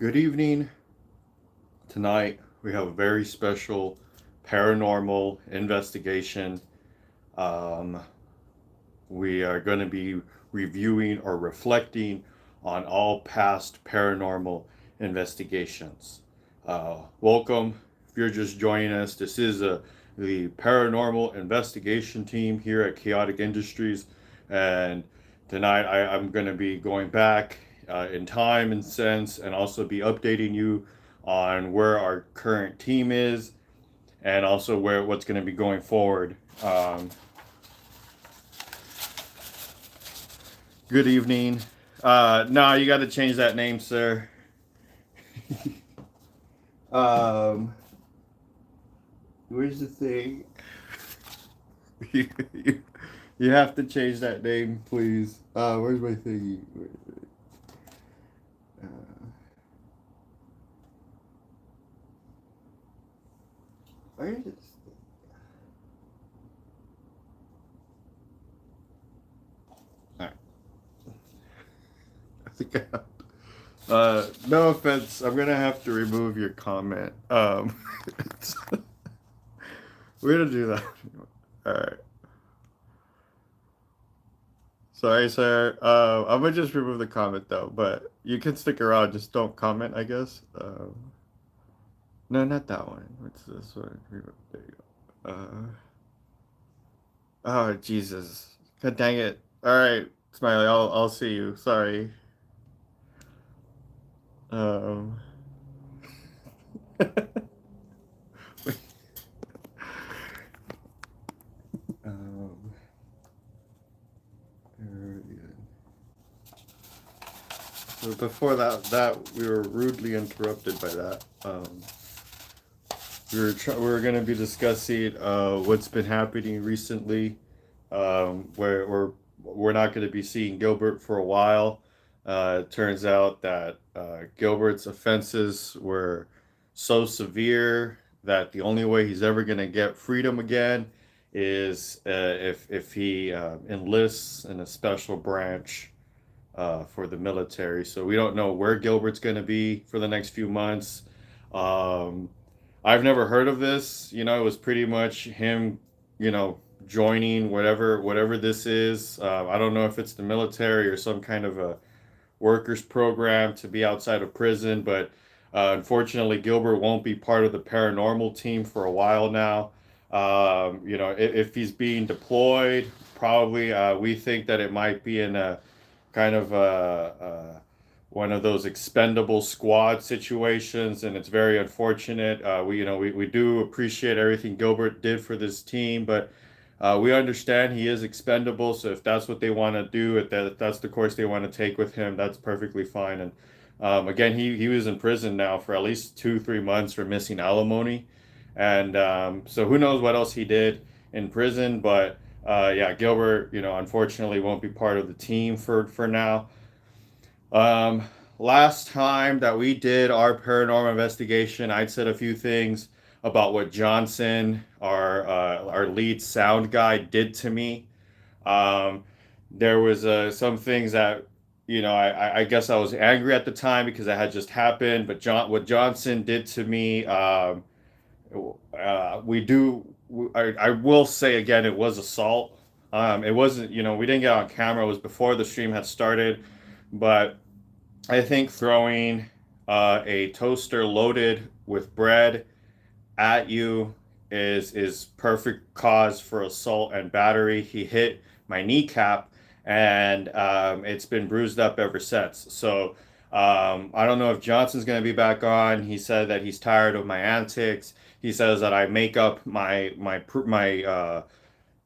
Good evening. Tonight we have a very special paranormal investigation. Um, we are going to be reviewing or reflecting on all past paranormal investigations. Welcome. If you're just joining us, this is the paranormal investigation team here at Chaotic Industries, and tonight I'm going to be going back in time and sense, and also be updating you on where our current team is, and also what's going to be going forward. Good evening. No, you got to change that name, sir. um, Where's the thing? you, you have to change that name, please. Where's my thingy? Uh, where is this? All right. I think I have. No offense. I'm gonna have to remove your comment. We're gonna do that. All right. Sorry, sir. I'm gonna just remove the comment though, but you can stick around. Just don't comment, I guess. No, not that one. What's this one? There you go. Oh Jesus! God dang it! All right, Smiley. I'll see you. Sorry. Um. um. So before that we were rudely interrupted by that. We were going to be discussing what's been happening recently. Where we're not going to be seeing Gilbert for a while. It turns out that Gilbert's offenses were so severe that the only way he's ever going to get freedom again is if he enlists in a special branch for the military. So we don't know where Gilbert's going to be for the next few months. Um, I've never heard of this. It was pretty much him, joining whatever this is. I don't know if it's the military or some kind of a workers program to be outside of prison, but unfortunately, Gilbert won't be part of the paranormal team for a while now. If he's being deployed, probably we think that it might be in a kind of one of those expendable squad situations, and it's very unfortunate. We do appreciate everything Gilbert did for this team, but we understand he is expendable. So if that's what they want to do, if that's the course they want to take with him, that's perfectly fine. And again, he was in prison now for at least 2-3 months for missing alimony, and so who knows what else he did in prison, but. Yeah, Gilbert, unfortunately won't be part of the team for now. Um, Last time that we did our paranormal investigation, I'd said a few things about what Johnson, our lead sound guy, did to me. Um, there was some things that I guess I was angry at the time because it had just happened. But what Johnson did to me, we do. I will say again, it was assault. It wasn't. We didn't get on camera. It was before the stream had started, but I think throwing a toaster loaded with bread at you is perfect cause for assault and battery. He hit my kneecap, and it's been bruised up ever since. So I don't know if Johnson's going to be back on. He said that he's tired of my antics. He says that I make up my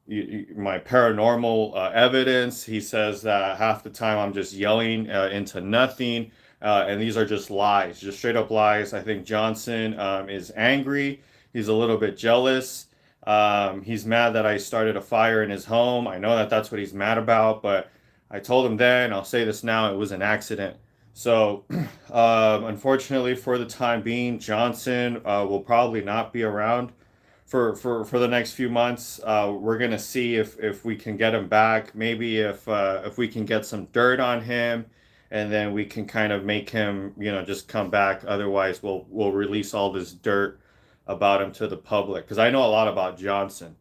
paranormal evidence. He says that half the time I'm just yelling into nothing, and these are just lies, just straight up lies. I think Johnson is angry. He's a little bit jealous. He's mad that I started a fire in his home. I know that that's what he's mad about, but I told him then, I'll say this now, it was an accident. So, unfortunately, for the time being, Johnson will probably not be around for the next few months. We're gonna see if we can get him back. Maybe if we can get some dirt on him, and then we can kind of make him, just come back. Otherwise, we'll release all this dirt about him to the public, because I know a lot about Johnson.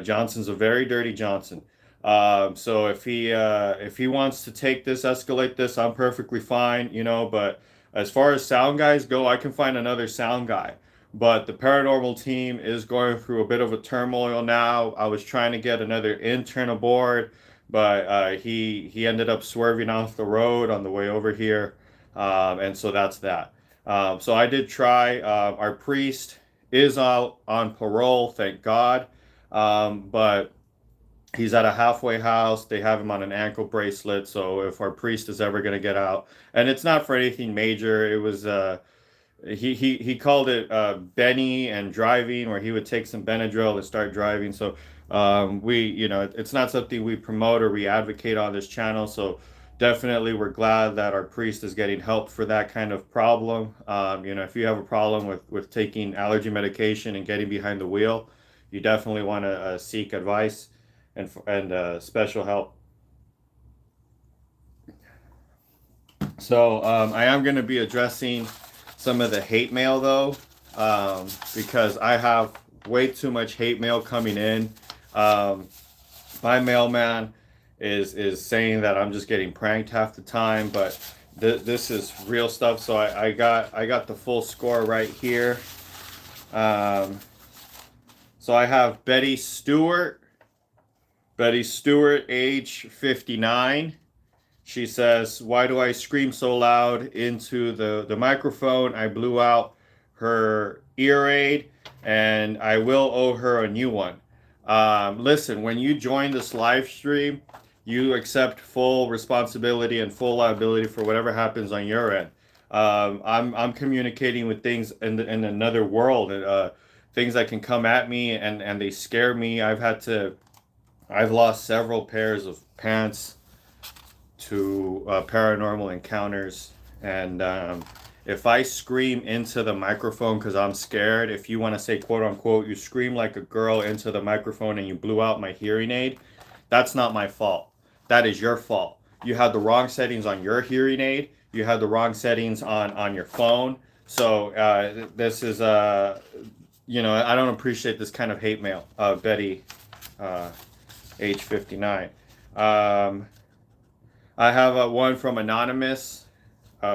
Johnson's a very dirty Johnson. So if he wants to take this, escalate this, I'm perfectly fine, But as far as sound guys go, I can find another sound guy. But the paranormal team is going through a bit of a turmoil now. I was trying to get another intern aboard, but he ended up swerving off the road on the way over here, and so that's that. So I did try. Our priest is out on parole, thank God, but he's at a halfway house. They have him on an ankle bracelet. So if our priest is ever going to get out, and it's not for anything major, it was he called it Benny and driving, where he would take some Benadryl and start driving. So it's not something we promote or we advocate on this channel. So definitely, we're glad that our priest is getting help for that kind of problem. If you have a problem with taking allergy medication and getting behind the wheel, you definitely want to seek advice and special help. So I am going to be addressing some of the hate mail though, because I have way too much hate mail coming in. Um, my mailman is saying that I'm just getting pranked half the time, but this is real stuff. So I got the full score right here. Um, so I have Betty Stewart, age 59. She says, "Why do I scream so loud into the microphone? I blew out her ear aid and I will owe her a new one." Listen, when you join this live stream, you accept full responsibility and full liability for whatever happens on your end. I'm communicating with things in another world, things that can come at me and they scare me. I've lost several pairs of pants to paranormal encounters. And if I scream into the microphone because I'm scared, if you want to say quote unquote, you scream like a girl into the microphone and you blew out my hearing aid, that's not my fault. That is your fault. You had the wrong settings on your hearing aid. You had the wrong settings on your phone. So this is, I don't appreciate this kind of hate mail. Betty, uh, age 59. Um, I have one from Anonymous,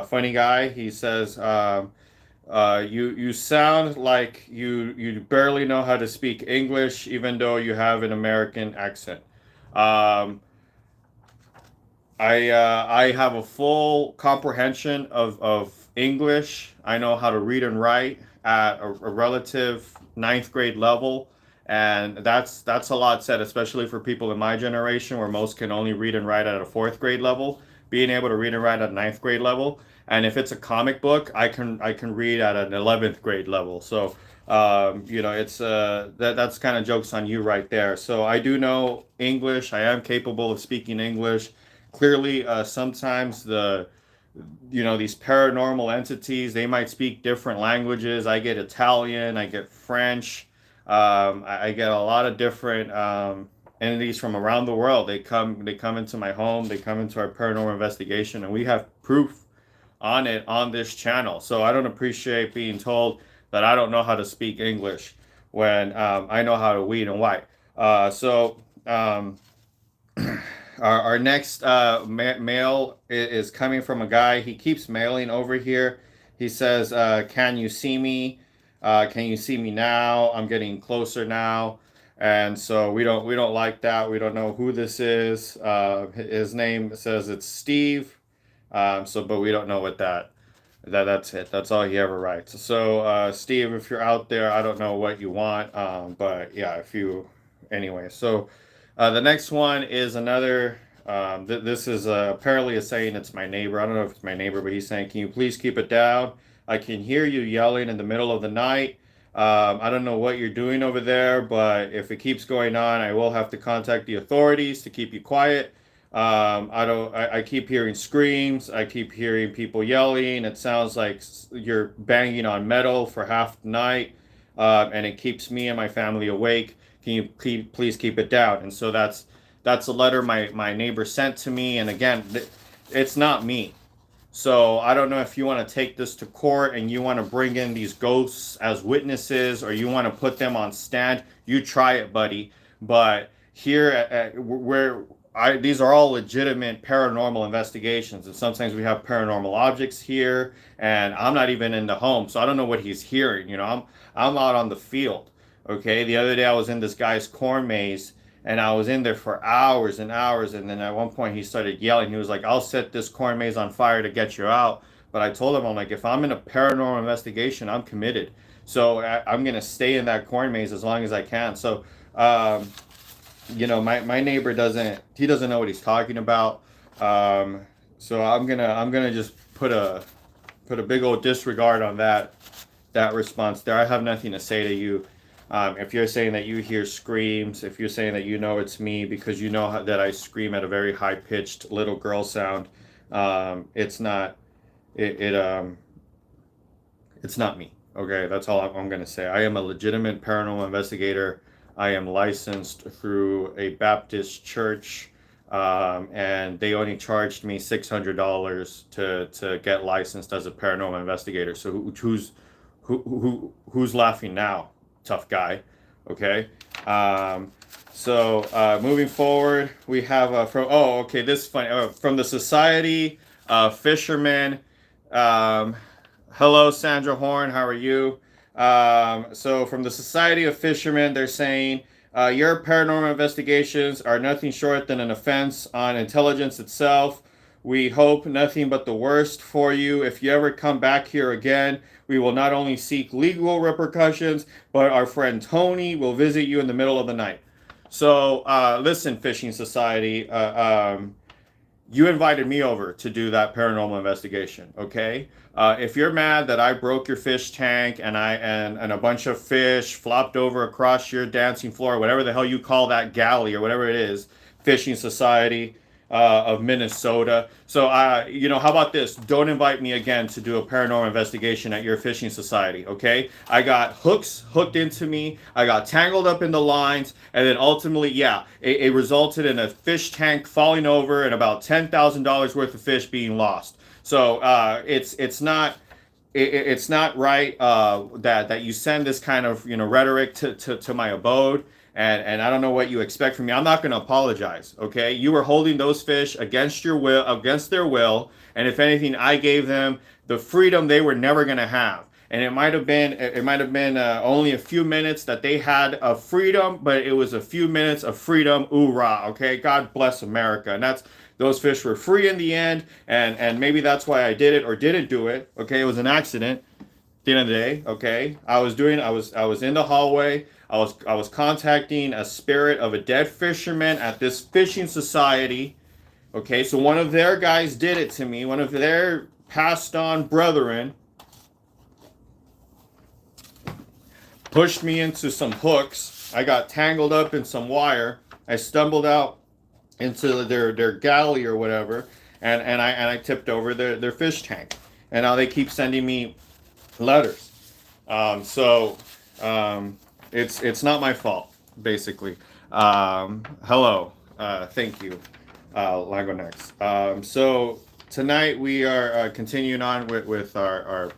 funny guy. He says, "You sound like you barely know how to speak English, even though you have an American accent." Um, I have a full comprehension of English. I know how to read and write at a relative ninth grade level, and that's a lot said, especially for people in my generation where most can only read and write at a fourth grade level. Being able to read and write at a ninth grade level, and if it's a comic book, I can read at an 11th grade level. So it's that's kind of jokes on you right there. So I do know English. I am capable of speaking English. Clearly, sometimes these paranormal entities, they might speak different languages. I get Italian, I get French, I get a lot of different entities from around the world. They come into my home, they come into our paranormal investigation, and we have proof on it on this channel. So I don't appreciate being told that I don't know how to speak English when I know how to read and write. So our next mail is coming from a guy. He keeps mailing over here. He says, "Can you see me? Can you see me now? I'm getting closer now." And so we don't like that. We don't know who this is. His name says it's Steve. But we don't know what that's it. That's all he ever writes. So Steve, if you're out there, I don't know what you want. But yeah, if you anyway. So the next one is another. This is apparently a saying. It's my neighbor. I don't know if it's my neighbor, but he's saying, "Can you please keep it down? I can hear you yelling in the middle of the night. I don't know what you're doing over there, but if it keeps going on, I will have to contact the authorities to keep you quiet. I don't. I keep hearing screams. I keep hearing people yelling. It sounds like you're banging on metal for half the night, and it keeps me and my family awake. Can you please keep it down?" And so that's a letter my neighbor sent to me. And again, it's not me. So I don't know if you want to take this to court and you want to bring in these ghosts as witnesses, or you want to put them on stand. You try it, buddy. But here at where these are all legitimate paranormal investigations, and sometimes we have paranormal objects here, and I'm not even in the home, so I don't know what he's hearing. I'm out on the field. Okay, the other day I was in this guy's corn maze, and I was in there for hours and hours. And then at one point he started yelling. He was like, "I'll set this corn maze on fire to get you out." But I told him, I'm like, if I'm in a paranormal investigation, I'm committed. So I'm going to stay in that corn maze as long as I can. So, um, my neighbor doesn't know what he's talking about. Um, so I'm gonna just put a big old disregard on that response there. I have nothing to say to you. If you're saying that you hear screams, if you're saying that you know it's me because you know that I scream at a very high pitched little girl sound, it's not it, it it's not me. Okay, that's all I'm gonna say. I am a legitimate paranormal investigator. I am licensed through a Baptist church, and they only charged me $600 to get licensed as a paranormal investigator. So who's laughing now? Tough guy. Okay. Moving forward, we have this is funny, from the Society of Fishermen. Um, Hello, Sandra Horn. How are you? So from the Society of Fishermen, they're saying your paranormal investigations are nothing short than an offense on intelligence itself. We hope nothing but the worst for you. If you ever come back here again, we will not only seek legal repercussions, but our friend Tony will visit you in the middle of the night. So, listen, Fishing Society, you invited me over to do that paranormal investigation, okay? If you're mad that I broke your fish tank and a bunch of fish flopped over across your dancing floor, whatever the hell you call that galley or whatever it is, Fishing Society of Minnesota. So, how about this? Don't invite me again to do a paranormal investigation at your fishing society, okay? I got hooks hooked into me. I got tangled up in the lines. And then ultimately, yeah, it resulted in a fish tank falling over and about $10,000 worth of fish being lost. So it's not right that you send this kind of rhetoric to my abode, and I don't know what you expect from me. I'm not going to apologize. Okay, you were holding those fish against your will, against their will, and if anything, I gave them the freedom they were never going to have. And it might have been only a few minutes that they had of freedom, but it was a few minutes of freedom. Hoorah! Okay, God bless America, and those fish were free in the end, and maybe that's why I did it or didn't do it. Okay, it was an accident. At the end of the day, okay, I was in the hallway. I was contacting a spirit of a dead fisherman at this fishing society. Okay, so one of their guys did it to me. One of their passed on brethren pushed me into some hooks. I got tangled up in some wire. I stumbled out into their galley or whatever, and I tipped over their fish tank. And now they keep sending me letters. So it's not my fault, basically. Hello, thank you, Lango next. So tonight we are continuing on with our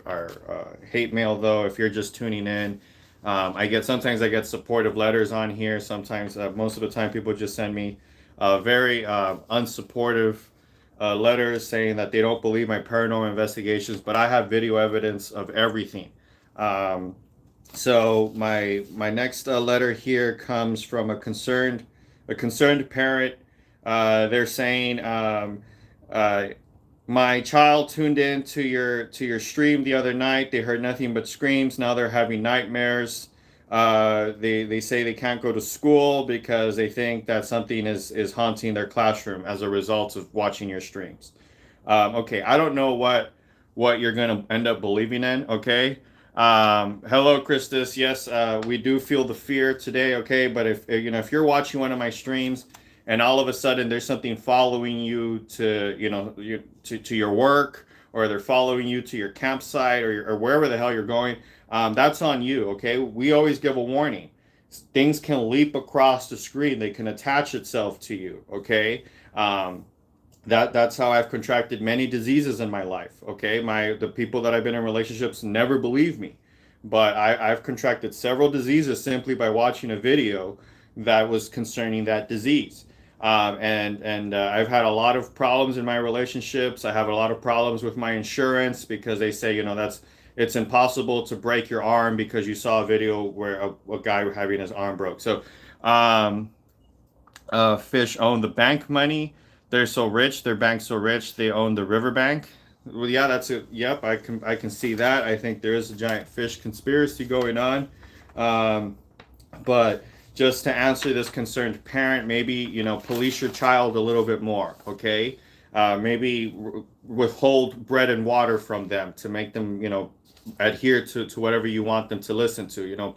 hate mail. Though, if you're just tuning in, sometimes I get supportive letters on here. Sometimes, most of the time, people just send me very unsupportive letters saying that they don't believe my paranormal investigations, but I have video evidence of everything. So my next letter here comes from a concerned parent. They're saying, my child tuned in to your stream the other night. They heard nothing but screams. Now they're having nightmares. They say they can't go to school because they think that something is haunting their classroom as a result of watching your streams. Okay, I don't know what you're gonna end up believing in. Okay. Hello, Christus. Yes, we do feel the fear today. Okay, but if you're watching one of my streams and all of a sudden there's something following you to your work, or they're following you to your campsite, or wherever the hell you're going, that's on you. Okay, we always give a warning. Things can leap across the screen. They can attach itself to you. Okay. That's how I've contracted many diseases in my life. Okay, the people that I've been in relationships never believe me, but I've contracted several diseases simply by watching a video that was concerning that disease. And I've had a lot of problems in my relationships. I have a lot of problems with my insurance because they say, that's it's impossible to break your arm because you saw a video where a guy having his arm broke. So, um, fish own the bank money. They're so rich, their bank's so rich, they own the riverbank. Well, yeah, that's it. Yep, I can see that. I think there is a giant fish conspiracy going on. Um, but just to answer this concerned parent, maybe police your child a little bit more. Okay, maybe withhold bread and water from them to make them adhere to whatever you want them to listen to.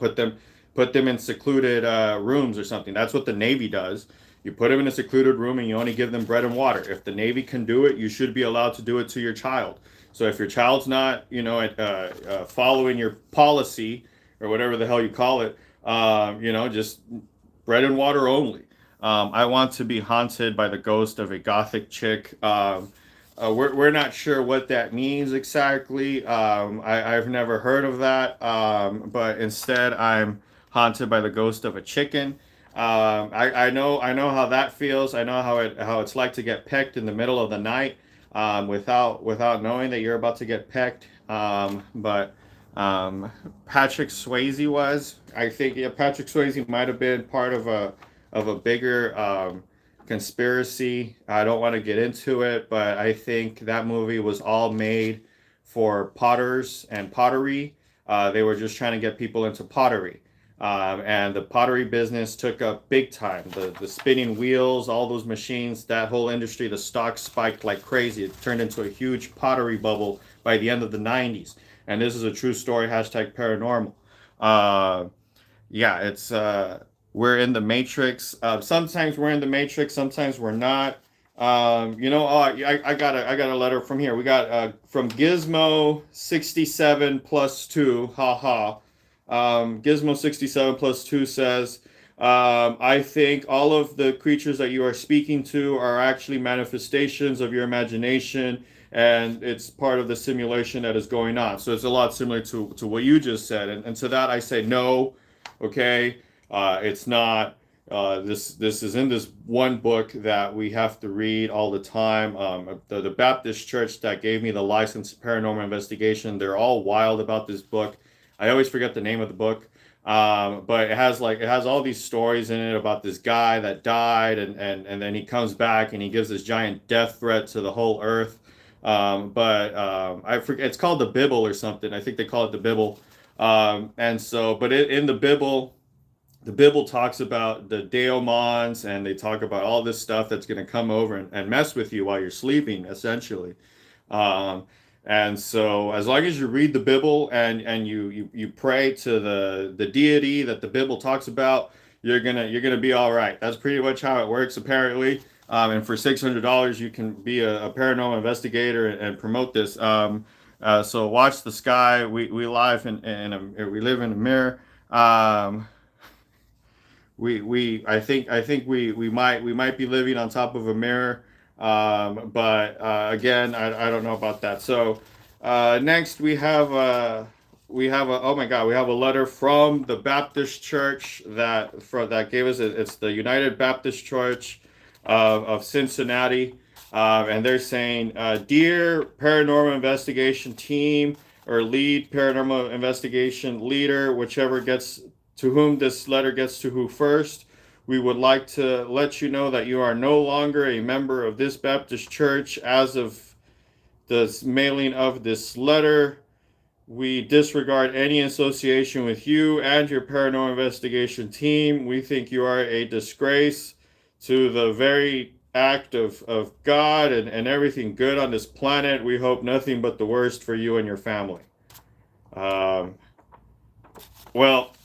Put them in secluded rooms or something. That's what the Navy does. You put them in a secluded room and you only give them bread and water. If the Navy can do it, you should be allowed to do it to your child. So if your child's not, following your policy or whatever the hell you call it, just bread and water only. I want to be haunted by the ghost of a gothic chick. We're not sure what that means exactly. I've never heard of that. But instead, I'm haunted by the ghost of a chicken. I know how that feels. I know how it's like to get pecked in the middle of the night, without knowing that you're about to get pecked. But Patrick Swayze was. I think, yeah, Patrick Swayze might have been part of a bigger conspiracy. I don't want to get into it, but I think that movie was all made for potters and pottery. They were just trying to get people into pottery. And the pottery business took up big time. The spinning wheels, all those machines, that whole industry, the stock spiked like crazy. It turned into a huge pottery bubble by the end of the 90s. And this is a true story, hashtag paranormal. Uh, yeah, it's we're in the matrix. Sometimes we're in the matrix, sometimes we're not. I got a letter from here. We got from Gizmo 67 plus 2, haha. Gizmo 67 plus 2 says, I think all of the creatures that you are speaking to are actually manifestations of your imagination, and it's part of the simulation that is going on. So it's a lot similar to what you just said. And to that, I say no. Okay, it's not. This is in this one book that we have to read all the time. The Baptist church that gave me the license to paranormal investigation, they're all wild about this book. I always forget the name of the book, but it has all these stories in it about this guy that died, and then he comes back and he gives this giant death threat to the whole earth. But I forget, it's called the Bible or something. I think they call it the Bible. In the Bible talks about the daemons, and they talk about all this stuff that's going to come over and mess with you while you're sleeping, essentially. Um, and so, as long as you read the Bible and you pray to the deity that the Bible talks about, you're gonna be all right. That's pretty much how it works, apparently. And for $600, you can be a paranormal investigator and promote this. So watch the sky. We live we live in a mirror. Um, we I think we might be living on top of a mirror, but again, I don't know about that. So next we have a oh my God, we have a letter from the Baptist Church that gave us it's the United Baptist Church of Cincinnati. And they're saying, dear paranormal investigation team or lead paranormal investigation leader, whichever gets to whom this letter gets to who first, we would like to let you know that you are no longer a member of this Baptist church as of the mailing of this letter. We disregard any association with you and your paranormal investigation team. We think you are a disgrace to the very act of God and everything good on this planet. We hope nothing but the worst for you and your family. Um, well,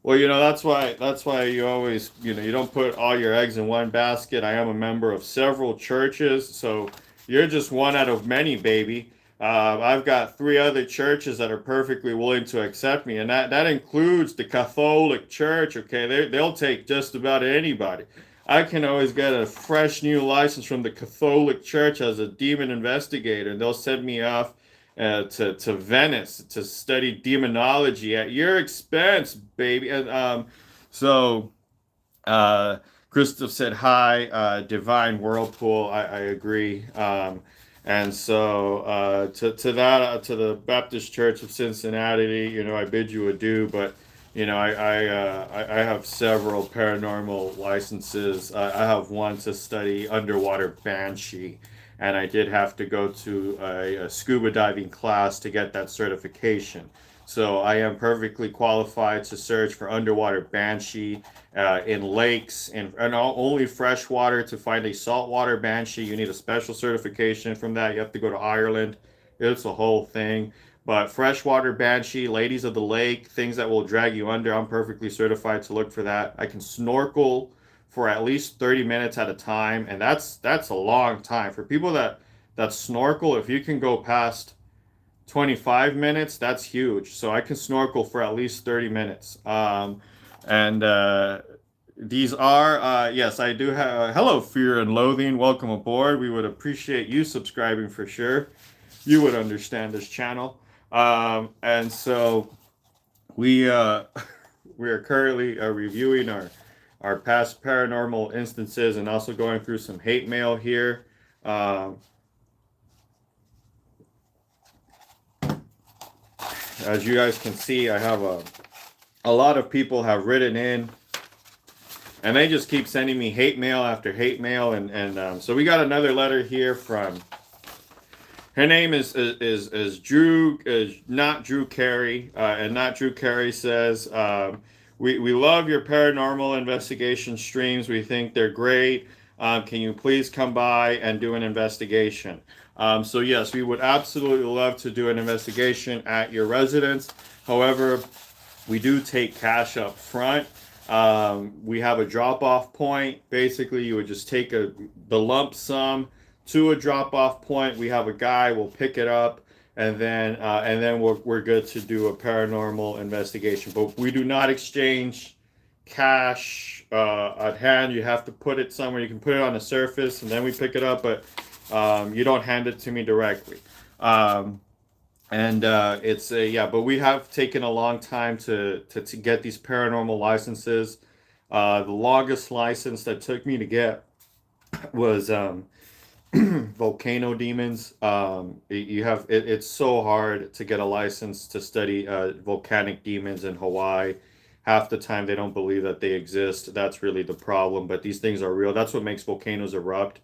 that's why you always you don't put all your eggs in one basket. I am a member of several churches, so you're just one out of many, baby. I've got three other churches that are perfectly willing to accept me, and that includes the Catholic Church. Okay, they'll take just about anybody. I can always get a fresh new license from the Catholic Church as a demon investigator. They'll send me off to Venice to study demonology at your expense, baby. And so uh, Christoph said hi. Divine Whirlpool. I agree. And so to the Baptist Church of Cincinnati, I bid you adieu. But I have several paranormal licenses. I have one to study underwater banshee, and I did have to go to a scuba diving class to get that certification. So I am perfectly qualified to search for underwater banshee in lakes and only freshwater. To find a saltwater banshee, you need a special certification from that. You have to go to Ireland. It's a whole thing. But freshwater banshee, ladies of the lake, things that will drag you under, I'm perfectly certified to look for that. I can snorkel for at least 30 minutes at a time, and that's a long time. For people that snorkel, if you can go past 25 minutes, that's huge. So I can snorkel for at least 30 minutes. And these are, yes, I do have, hello, Fear and Loathing. Welcome aboard. We would appreciate you subscribing for sure. You would understand this channel. And so we, we are currently reviewing our past paranormal instances and also going through some hate mail here. As you guys can see, I have a lot of people have written in, and they just keep sending me hate mail after hate mail, and so we got another letter here from. Her name is Drew, is not Drew Carey, and not Drew Carey says, we love your paranormal investigation streams. We think they're great. Can you please come by and do an investigation? So yes, we would absolutely love to do an investigation at your residence. However, we do take cash up front. We have a drop-off point. Basically, you would just take the lump sum to a drop-off point. We have a guy. We'll pick it up, and then we're good to do a paranormal investigation. But we do not exchange cash at hand. You have to put it somewhere. You can put it on the surface, and then we pick it up. But you don't hand it to me directly. And it's a yeah, but we have taken a long time to get these paranormal licenses. The longest license that took me to get was volcano demons. It's so hard to get a license to study volcanic demons in Hawaii. Half the time they don't believe that they exist. That's really the problem. But these things are real. That's what makes volcanoes erupt.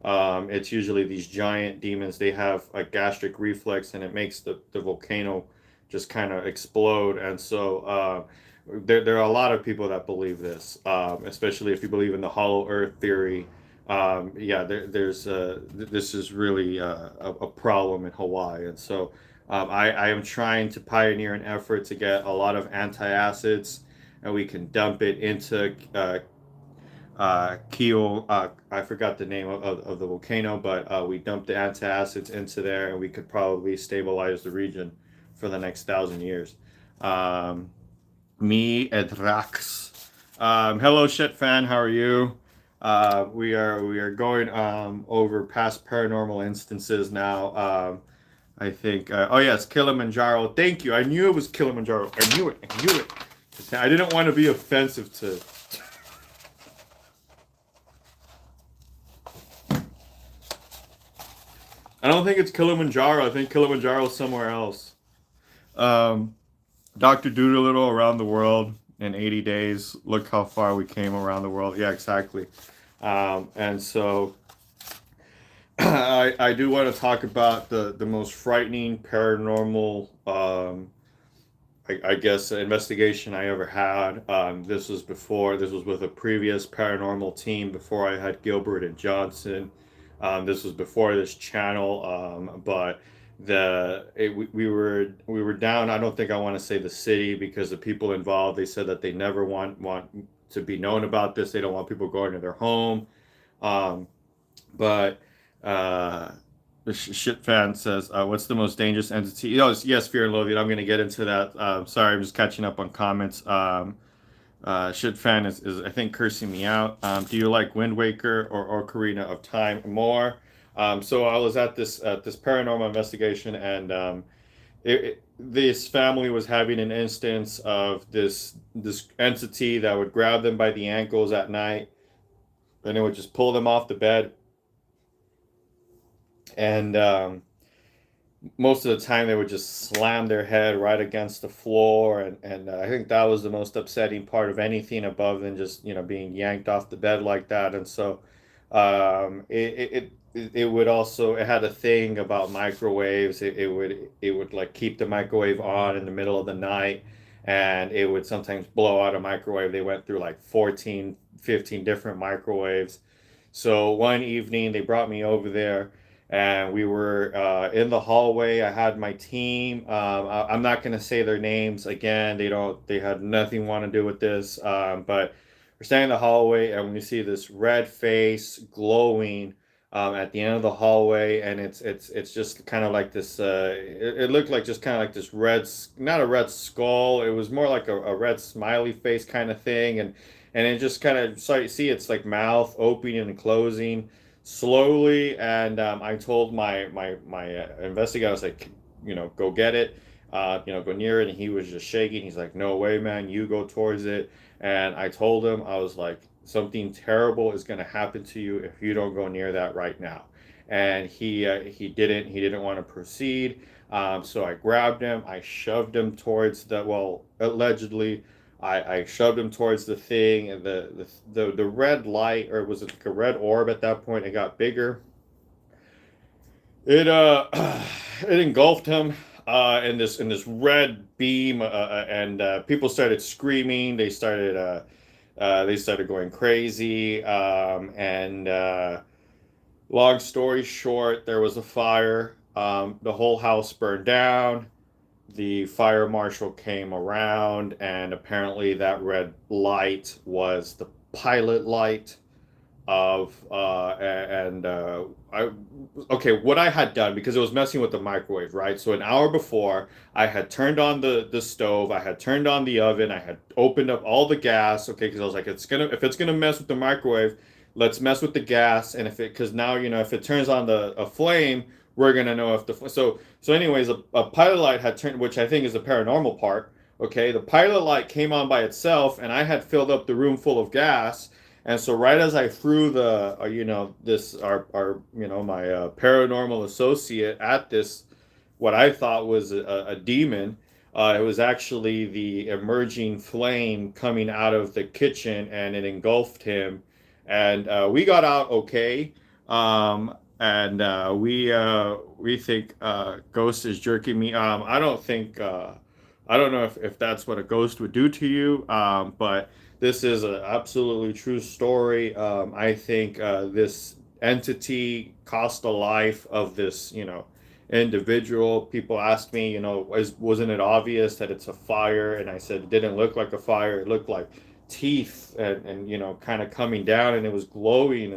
It's usually these giant demons. They have a gastric reflex, and it makes the volcano just kind of explode. And so there are a lot of people that believe this, especially if you believe in the hollow earth theory. Yeah, this is really a problem in Hawaii. And so I am trying to pioneer an effort to get a lot of antacids, and we can dump it into Keel. I forgot the name of the volcano, but we dumped the antacids into there, and we could probably stabilize the region for the next 1,000 years. Me Edrax. Hello, shit fan. How are you? We are going over past paranormal instances now. I think. Oh yes, Kilimanjaro. Thank you. I knew it was Kilimanjaro. I knew it. I knew it. I didn't want to be offensive to. I don't think it's Kilimanjaro. I think Kilimanjaro is somewhere else. Um, Dr. Doolittle around the world in 80 days. Look how far we came around the world. Yeah, exactly. And so I do want to talk about the most frightening paranormal, I guess, investigation I ever had. This was with a previous paranormal team before I had Gilbert and Johnson. This was before this channel, but we were down. I don't think I want to say the city because the people involved, they said that they never want to be known about this. They don't want people going to their home. Um, but the shit fan says, "What's the most dangerous entity?" Oh, yes, Fear and Loathing. I'm going to get into that. Sorry, I'm just catching up on comments. Shit fan is I think cursing me out. Do you like Wind Waker or Ocarina of Time more? So I was at this paranormal investigation, and this family was having an instance of this entity that would grab them by the ankles at night, and it would just pull them off the bed, and most of the time they would just slam their head right against the floor, and I think that was the most upsetting part of anything above than just being yanked off the bed like that. And so it would also, it had a thing about microwaves. It would like keep the microwave on in the middle of the night, and it would sometimes blow out a microwave. They went through like 14 15 different microwaves. So one evening they brought me over there, and we were in the hallway. I had my team. I'm not going to say their names again. They don't. They had nothing want to do with this. But we're standing in the hallway, and we see this red face glowing at the end of the hallway, and it's just kind of like this. It looked like just kind of like this red, not a red skull. It was more like a red smiley face kind of thing, and it just kind of, so you see its like mouth opening and closing slowly. And I told my investigator, I was like, go get it, go near it. And he was just shaking. He's like, no way, man, you go towards it. And I told him, I was like, something terrible is going to happen to you if you don't go near that right now. And he didn't want to proceed. So I grabbed him, I shoved him towards the, well, allegedly I shoved him towards the thing, and the red light, or was it like a red orb at that point? It got bigger. It it engulfed him in this red beam, and people started screaming. They started going crazy. And long story short, there was a fire. The whole house burned down. The fire marshal came around, and apparently that red light was the pilot light of and I okay, what I had done, because it was messing with the microwave, right? So an hour before, I had turned on the stove, I had turned on the oven, I had opened up all the gas, okay, because I was like, if it's gonna mess with the microwave, let's mess with the gas. And if it, because now, if it turns on the a flame, we're gonna know if so anyways, a pilot light had turned, which I think is the paranormal part. Okay, the pilot light came on by itself, and I had filled up the room full of gas. And so right as I threw the, this, our my paranormal associate at this, what I thought was a demon, it was actually the emerging flame coming out of the kitchen, and it engulfed him. And we got out okay. And we think Ghost is jerking me. I don't know if that's what a ghost would do to you, but this is an absolutely true story. I think this entity cost the life of this, individual. People asked me, wasn't it obvious that it's a fire? And I said it didn't look like a fire. It looked like teeth, and kind of coming down, and it was glowing,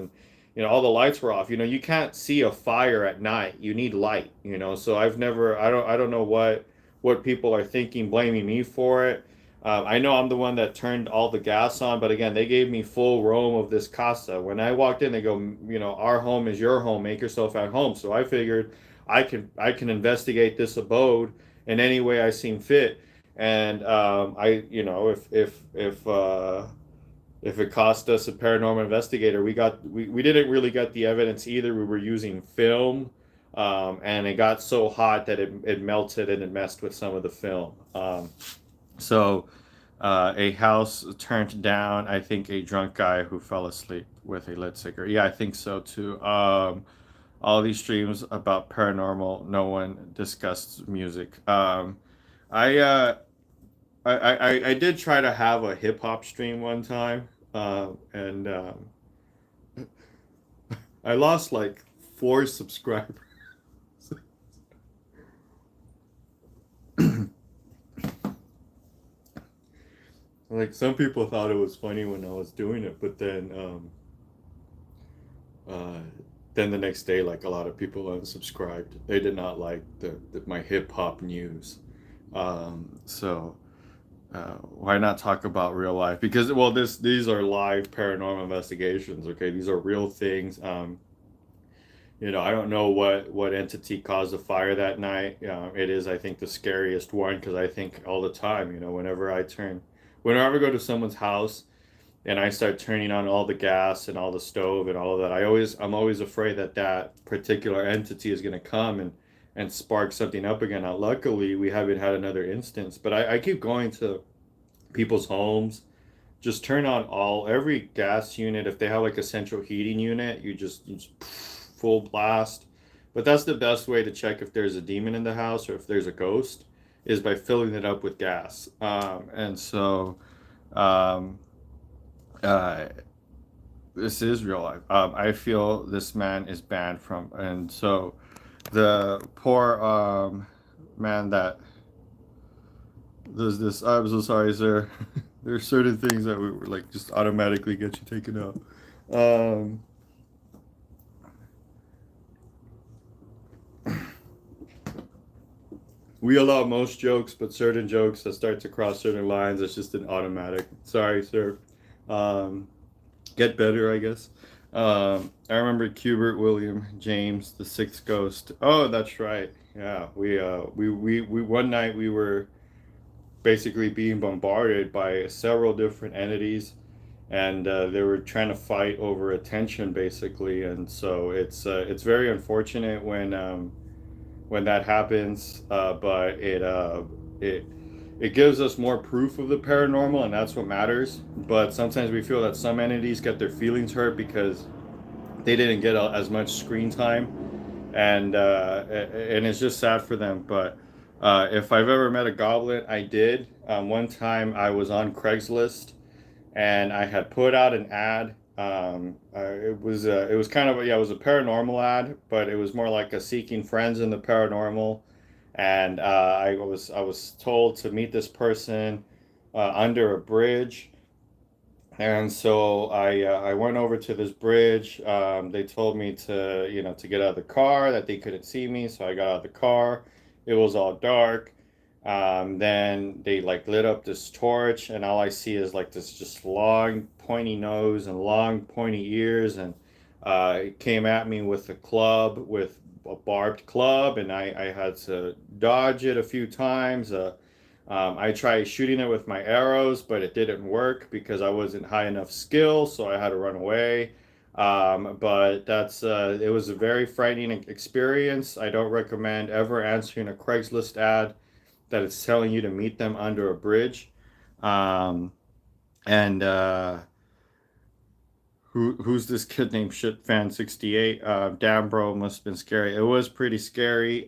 and all the lights were off. You can't see a fire at night. You need light. So I don't know what people are thinking, blaming me for it. I know I'm the one that turned all the gas on, but again, they gave me full roam of this casa. When I walked in, they go, our home is your home. Make yourself at home. So I figured I can investigate this abode in any way I seem fit. And if it cost us a paranormal investigator, we didn't really get the evidence either. We were using film, and it got so hot that it melted, and it messed with some of the film. So, a house turned down. I think a drunk guy who fell asleep with a lit cigarette. Yeah, I think so too. All these streams about paranormal, no one discussed music. I, uh, I did try to have a hip hop stream one time, and I lost like 4 subscribers. Like, some people thought it was funny when I was doing it, but uh, then the next day, like, a lot of people unsubscribed. They did not like my hip hop news. So why not talk about real life? Because well, these are live paranormal investigations. Okay, these are real things. I don't know what entity caused the fire that night. It is, I think, the scariest one because I think all the time. Whenever I go to someone's house and I start turning on all the gas and all the stove and all of that, I'm always afraid that that particular entity is going to come and spark something up again. Now, luckily, we haven't had another instance, but I keep going to people's homes. Just turn on every gas unit. If they have like a central heating unit, you just full blast. But that's the best way to check if there's a demon in the house or if there's a ghost, is by filling it up with gas. And so um, uh, this is real life. I feel this man is banned from, and so the poor man that does this. I'm so sorry, sir. There are certain things that we were like just automatically get you taken out. Um, we allow most jokes, but certain jokes that start to cross certain lines, it's just an automatic. Sorry, sir. Um, get better, I guess. I remember Cubert William James, the sixth ghost. Oh, that's right. Yeah, we one night we were basically being bombarded by several different entities, and they were trying to fight over attention, basically. And so it's very unfortunate when that happens, but it gives us more proof of the paranormal, and that's what matters. But sometimes we feel that some entities get their feelings hurt because they didn't get as much screen time, and it's just sad for them. But if I've ever met a goblin, I did. One time I was on Craigslist and I had put out an ad. It was kind of, yeah, it was a paranormal ad, but it was more like a seeking friends in the paranormal. And I was told to meet this person under a bridge, and so I went over to this bridge. They told me to get out of the car, that they couldn't see me, so I got out of the car. It was all dark. Then they like lit up this torch, and all I see is like this just long pointy nose and long pointy ears, and it came at me with a club, with a barbed club, and I had to dodge it a few times. I tried shooting it with my arrows, but it didn't work because I wasn't high enough skill, so I had to run away. But it was a very frightening experience. I don't recommend ever answering a Craigslist ad that is telling you to meet them under a bridge. Um, and who's this kid named Shitfan68? Damn, bro, must have been scary. It was pretty scary.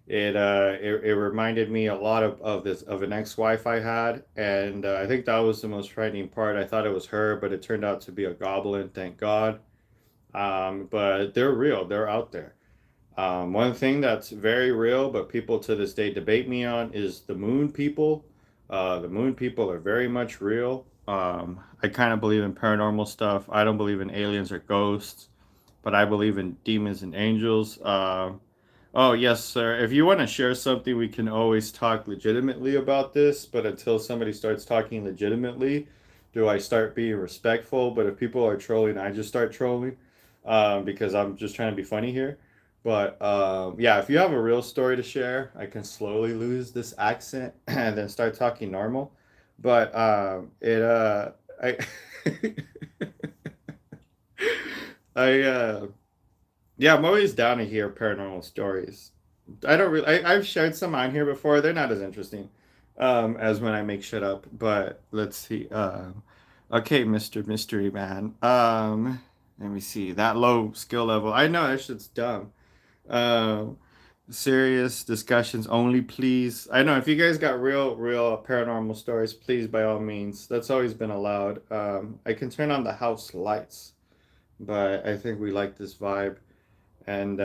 It reminded me a lot of an ex-wife I had, and I think that was the most frightening part. I thought it was her, but it turned out to be a goblin. Thank God. But they're real. They're out there. One thing that's very real, but people to this day debate me on, is the moon people. The moon people are very much real. I kind of believe in paranormal stuff. I don't believe in aliens or ghosts, but I believe in demons and angels. Oh, yes, sir. If you want to share something, we can always talk legitimately about this, but until somebody starts talking legitimately, do I start being respectful? But if people are trolling, I just start trolling because I'm just trying to be funny here. But yeah, if you have a real story to share, I can slowly lose this accent and then start talking normal. But I, I yeah, I'm always down to hear paranormal stories. I don't really. I've shared some on here before. They're not as interesting as when I make shit up. But let's see. Okay, Mr. Mystery Man. Let me see. That low skill level. I know that shit's dumb. Um, Serious discussions only, please. I know if you guys got real paranormal stories, please by all means. That's always been allowed. I can turn on the house lights, but I think we like this vibe, and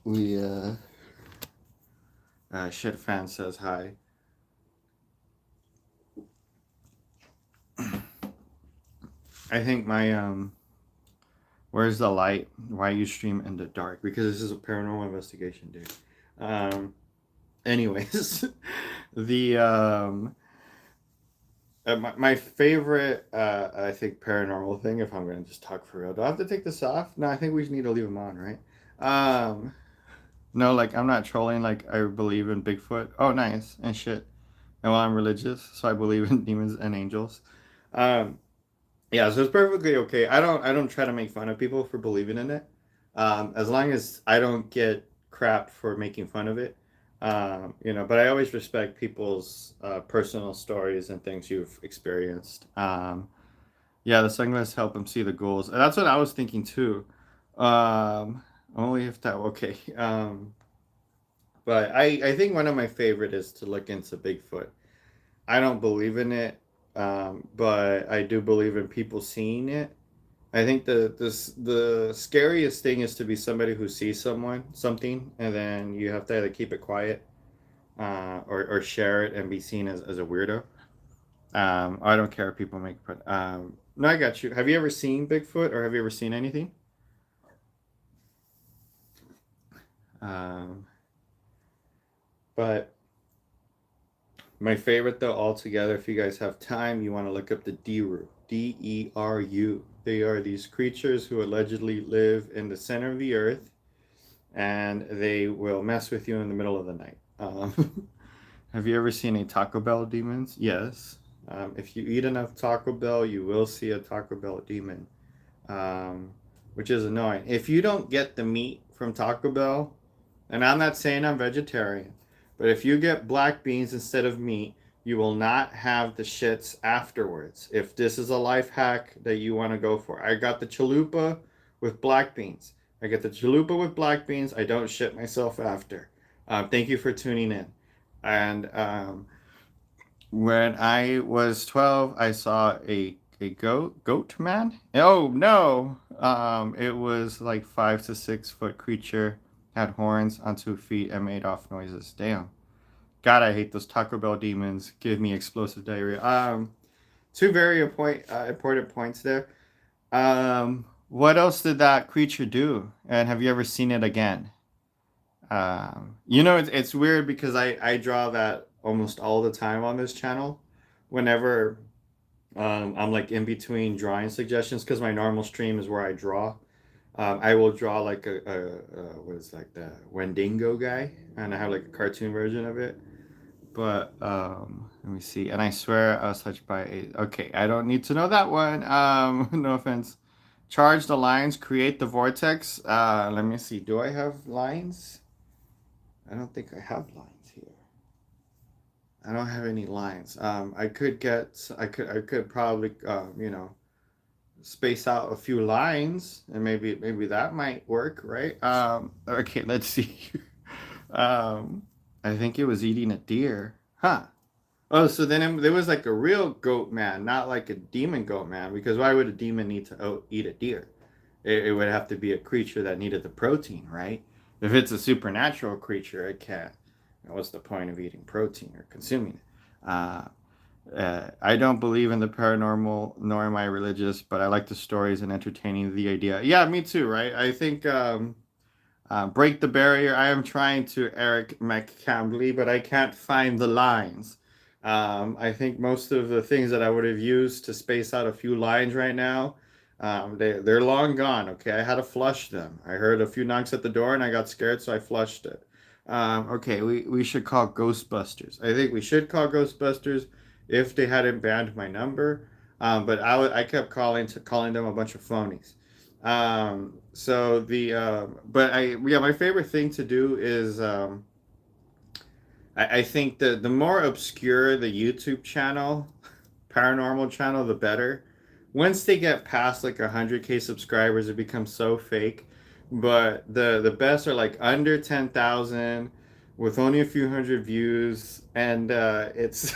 we shit fan says hi. I think my where's the light? Why you stream in the dark? Because this is a paranormal investigation, dude. Um, Anyways, the my favorite I think paranormal thing. If I'm gonna just talk for real, do I have to take this off? No, I think we just need to leave them on, right? Um, no, like I'm not trolling. Like I believe in Bigfoot. Oh, nice and shit. And well, I'm religious, so I believe in demons and angels. Um, yeah, so it's perfectly okay. I don't try to make fun of people for believing in it. As long as I don't get crap for making fun of it. But I always respect people's personal stories and things you've experienced. Yeah, the sunglasses help them see the goals. And that's what I was thinking too. Only if that okay. But I think one of my favorite is to look into Bigfoot. I don't believe in it, but I do believe in people seeing it. I think the scariest thing is to be somebody who sees something, and then you have to either keep it quiet, or share it and be seen as a weirdo. I don't care if people make fun. No, I got you. Have you ever seen Bigfoot, or have you ever seen anything? Um, but my favorite though, altogether, if you guys have time, you want to look up the Deru. Deru. They are these creatures who allegedly live in the center of the earth, and they will mess with you in the middle of the night. Have you ever seen a Taco Bell demons? Yes. If you eat enough Taco Bell, you will see a Taco Bell demon, um, which is annoying. If you don't get the meat from Taco Bell, and I'm not saying I'm vegetarian, but if you get black beans instead of meat, you will not have the shits afterwards. If this is a life hack that you want to go for, I got the chalupa with black beans. I get the chalupa with black beans. I don't shit myself after. Thank you for tuning in. And when I was 12, I saw a goat man. Oh no! It was like 5 to 6 foot creature, had horns on 2 feet, and made off noises. Damn. God, I hate those Taco Bell demons. Give me explosive diarrhea. Two very important points there. What else did that creature do? And have you ever seen it again? It's weird because I draw that almost all the time on this channel. Whenever I'm like in between drawing suggestions, because my normal stream is where I draw. I will draw like what is like the Wendigo guy, and I have like a cartoon version of it. But let me see. And I swear I was touched by a. Okay, I don't need to know that one. No offense. Charge the lines, create the vortex. Let me see. Do I have lines? I don't think I have lines here. I don't have any lines. I could probably, space out a few lines, and maybe that might work, right? Okay, let's see. um, I think it was eating a deer, huh? Oh, so then there was like a real goat man, not like a demon goat man, because why would a demon need to eat a deer? It would have to be a creature that needed the protein, right? If it's a supernatural creature, it can't. What's the point of eating protein or consuming it? I don't believe in the paranormal, nor am I religious, but I like the stories and entertaining the idea. Yeah, me too, right? I think break the barrier. I am trying to Eric McCambly, but I can't find the lines. I think most of the things that I would have used to space out a few lines right now, they're long gone. Okay, I had to flush them. I heard a few knocks at the door and I got scared, so I flushed it. Okay, we should call Ghostbusters. I think we should call Ghostbusters if they hadn't banned my number. But I kept calling them a bunch of phonies. So but my favorite thing to do is I think the more obscure the YouTube channel, paranormal channel, the better. Once they get past like 100K subscribers, it becomes so fake. But the best are like under 10,000 with only a few hundred views, and it's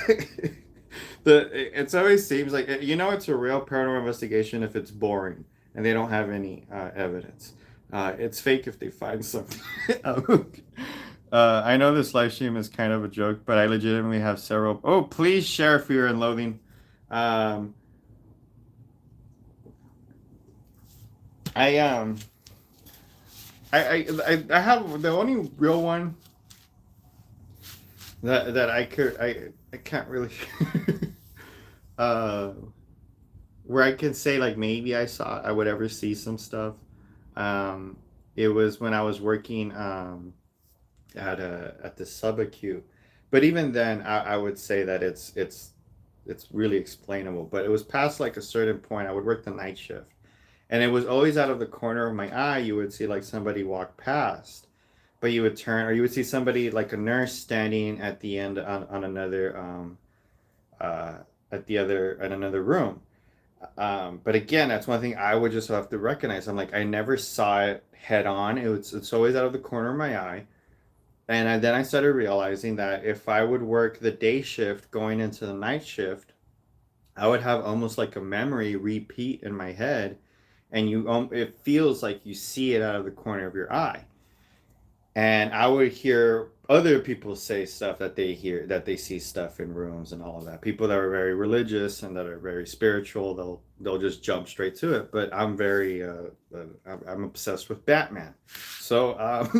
it's always seems like it's a real paranormal investigation if it's boring and they don't have any evidence. It's fake if they find something. I know this live stream is kind of a joke, but I legitimately have several. Oh, please share Fear and Loathing. Um, I I have the only real one that I can't really uh where I can say like maybe I would ever see some stuff. Um, it was when I was working at the subacute, but even then I would say that it's really explainable. But it was past like a certain point. I would work the night shift, and it was always out of the corner of my eye. You would see like somebody walk past, but you would turn, or you would see somebody like a nurse standing at the end on another uh, at the other at another room. But again, that's one thing I would just have to recognize. I'm like, I never saw it head on. It's always out of the corner of my eye. And then I started realizing that if I would work the day shift going into the night shift, I would have almost like a memory repeat in my head, and it feels like you see it out of the corner of your eye. And I would hear other people say stuff that they see stuff in rooms and all of that. People that are very religious and that are very spiritual, they'll just jump straight to it. But I'm very I'm obsessed with Batman, so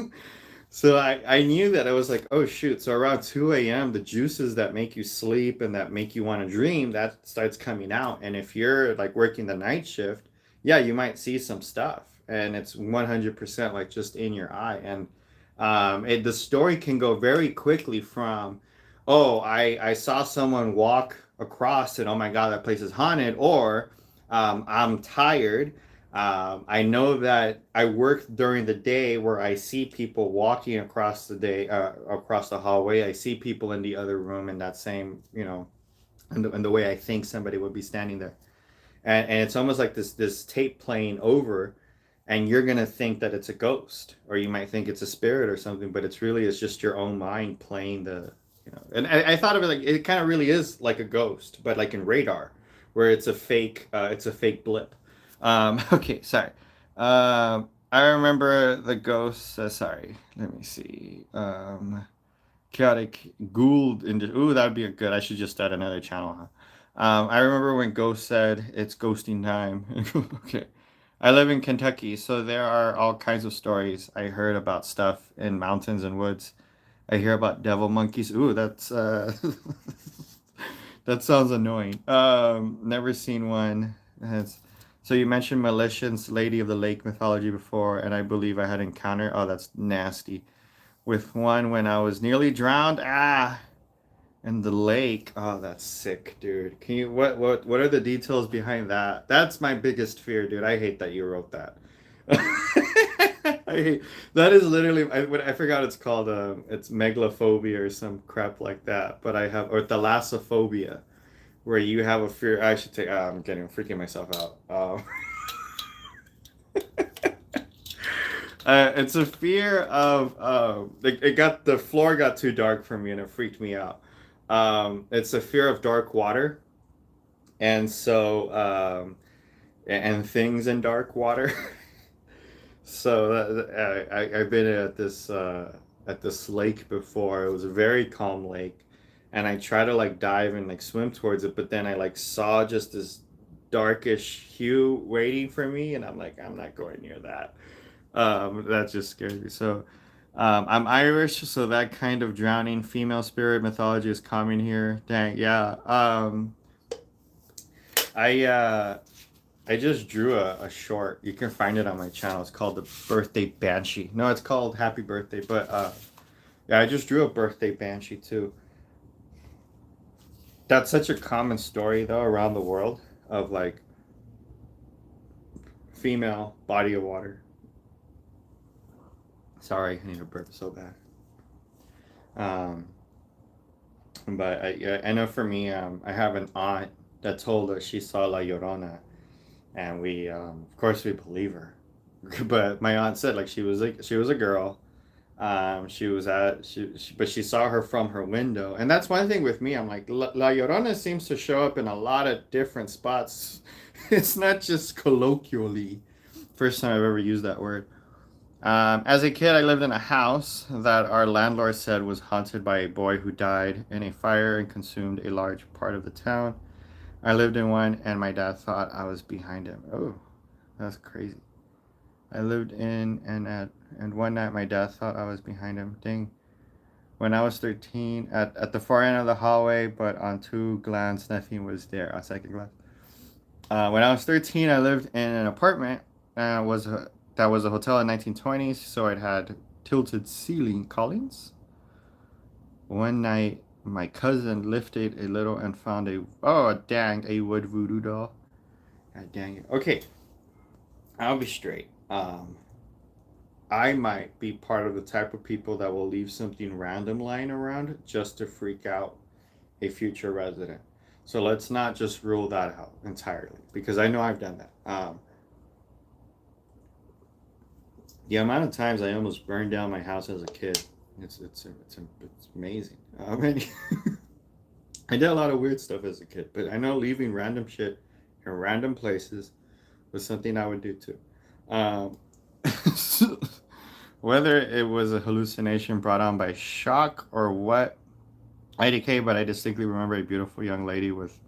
so I knew that. I was like, oh shoot. So around 2 a.m., the juices that make you sleep and that make you want to dream, that starts coming out. And if you're like working the night shift, yeah, you might see some stuff. And it's 100% like just in your eye. And the story can go very quickly from, oh, I saw someone walk across and oh my God, that place is haunted, or I'm tired. I know that I work during the day where I see people walking across the day, across the hallway. I see people in the other room in that same, in the way I think somebody would be standing there. And it's almost like this tape playing over, and you're gonna think that it's a ghost, or you might think it's a spirit or something, but it's just your own mind playing And I thought of it like it kind of really is like a ghost, but like in radar, where it's a fake blip. Okay, sorry. I remember the ghost. Sorry, let me see. Chaotic Gould in the, ooh, that'd be a good. I should just start another channel, huh? I remember when Ghost said it's ghosting time. Okay. I live in Kentucky, so there are all kinds of stories. I heard about stuff in mountains and woods. I hear about devil monkeys. Ooh, that's that sounds annoying. Never seen one. So you mentioned Malicious Lady of the Lake mythology before, and I believe I had encountered. Oh, that's nasty. With one when I was nearly drowned. Ah, in the lake. Oh, that's sick, dude. Can you what are the details behind that? That's my biggest fear, dude. I hate that you wrote that. I hate that is literally I forgot it's called it's megalophobia or some crap like that. But I have or thalassophobia where you have a fear. I should take. I'm getting freaking myself out. It's a fear of it got the floor got too dark for me and it freaked me out. It's a fear of dark water, and so and things in dark water. So I've been at this lake before. It was a very calm lake, and I try to like dive and like swim towards it, but then I like saw just this darkish hue waiting for me, and I'm like, I'm not going near that. That just scares me. So, I'm Irish, so that kind of drowning female spirit mythology is common here. Dang, yeah. I I just drew a short. You can find it on my channel. It's called the Birthday Banshee. No, it's called Happy Birthday, but yeah, I just drew a birthday banshee too. That's such a common story though around the world of like female body of water. Sorry, I need a burp so bad. Um, but yeah, I know for me, I have an aunt that told us she saw La Llorona, and of course, we believe her. But my aunt said like she was a girl. But she saw her from her window, and that's one thing with me. I'm like La Llorona seems to show up in a lot of different spots. It's not just colloquially. First time I've ever used that word. As a kid, I lived in a house that our landlord said was haunted by a boy who died in a fire and consumed a large part of the town. I lived in one, and my dad thought I was behind him. Oh, that's crazy. I lived in and one night my dad thought I was behind him. Dang. When I was 13, at the far end of the hallway, but on two glance, nothing was there. On second glance. When I was 13, I lived in an apartment. That was a hotel in 1920s, so it had tilted ceiling columns. One night, my cousin lifted a little and found a wood voodoo doll. God dang it. Okay, I'll be straight. I might be part of the type of people that will leave something random lying around just to freak out a future resident. So let's not just rule that out entirely because I know I've done that. The amount of times I almost burned down my house as a kid, it's amazing. I mean, I did a lot of weird stuff as a kid, but I know leaving random shit in random places was something I would do too. Um, Whether it was a hallucination brought on by shock or what, IDK, but I distinctly remember a beautiful young lady with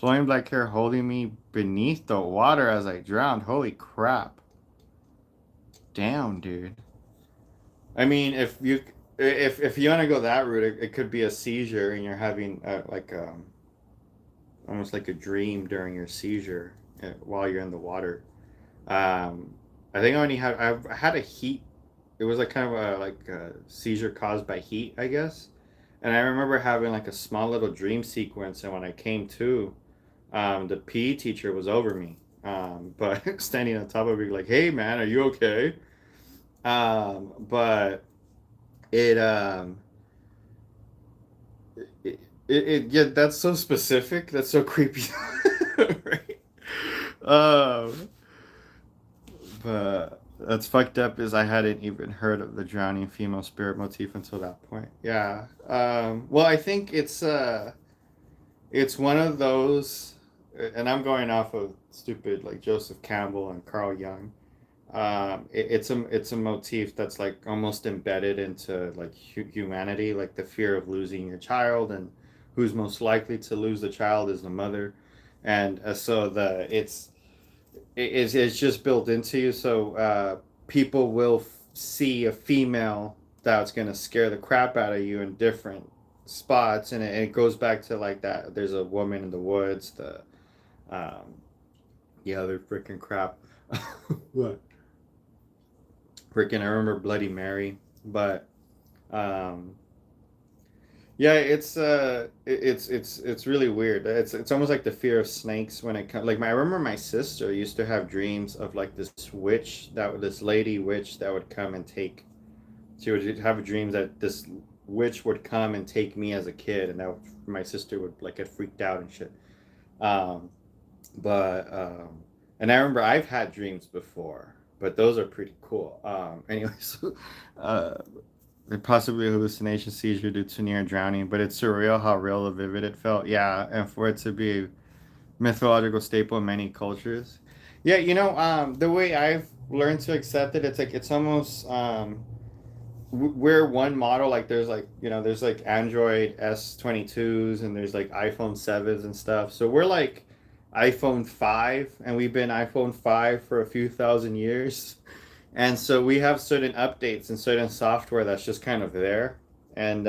flowing black hair holding me beneath the water as I drowned. Holy crap. Damn, dude. I mean, if you want to go that route, it could be a seizure and you're having almost like a dream during your seizure while you're in the water. I think I had a heat. It was like kind of a seizure caused by heat, I guess. And I remember having like a small little dream sequence, and when I came to, the PE teacher was over me, but standing on top of me, like, "Hey, man, are you okay?" But it yeah, that's so specific. That's so creepy, right? Um, but that's fucked up. Is I hadn't even heard of the drowning female spirit motif until that point. Yeah. Well, I think it's one of those, and I'm going off of stupid like Joseph Campbell and Carl Jung. It's a motif that's like almost embedded into like humanity, like the fear of losing your child, and who's most likely to lose the child is the mother, and so it's just built into you. So people will see a female that's gonna scare the crap out of you in different spots, and it goes back to like that. There's a woman in the woods. Um, the other freaking crap. What? Freaking, I remember Bloody Mary, but um, yeah, it's really weird. It's almost like the fear of snakes when it comes. Like I remember my sister used to have dreams of like this lady witch that would come and take. She would have dreams that this witch would come and take me as a kid, and my sister would like get freaked out and shit. Um, but and I remember I've had dreams before, but those are pretty cool. Anyways, uh, possibly a hallucination seizure due to near drowning, but it's surreal how real and vivid it felt. Yeah, and for it to be a mythological staple in many cultures. Yeah, the way I've learned to accept it, it's like it's almost we're one model. Like there's like Android S22s and there's like iPhone 7s and stuff. So we're like iPhone 5, and we've been iPhone 5 for a few thousand years. And so we have certain updates and certain software that's just kind of there. And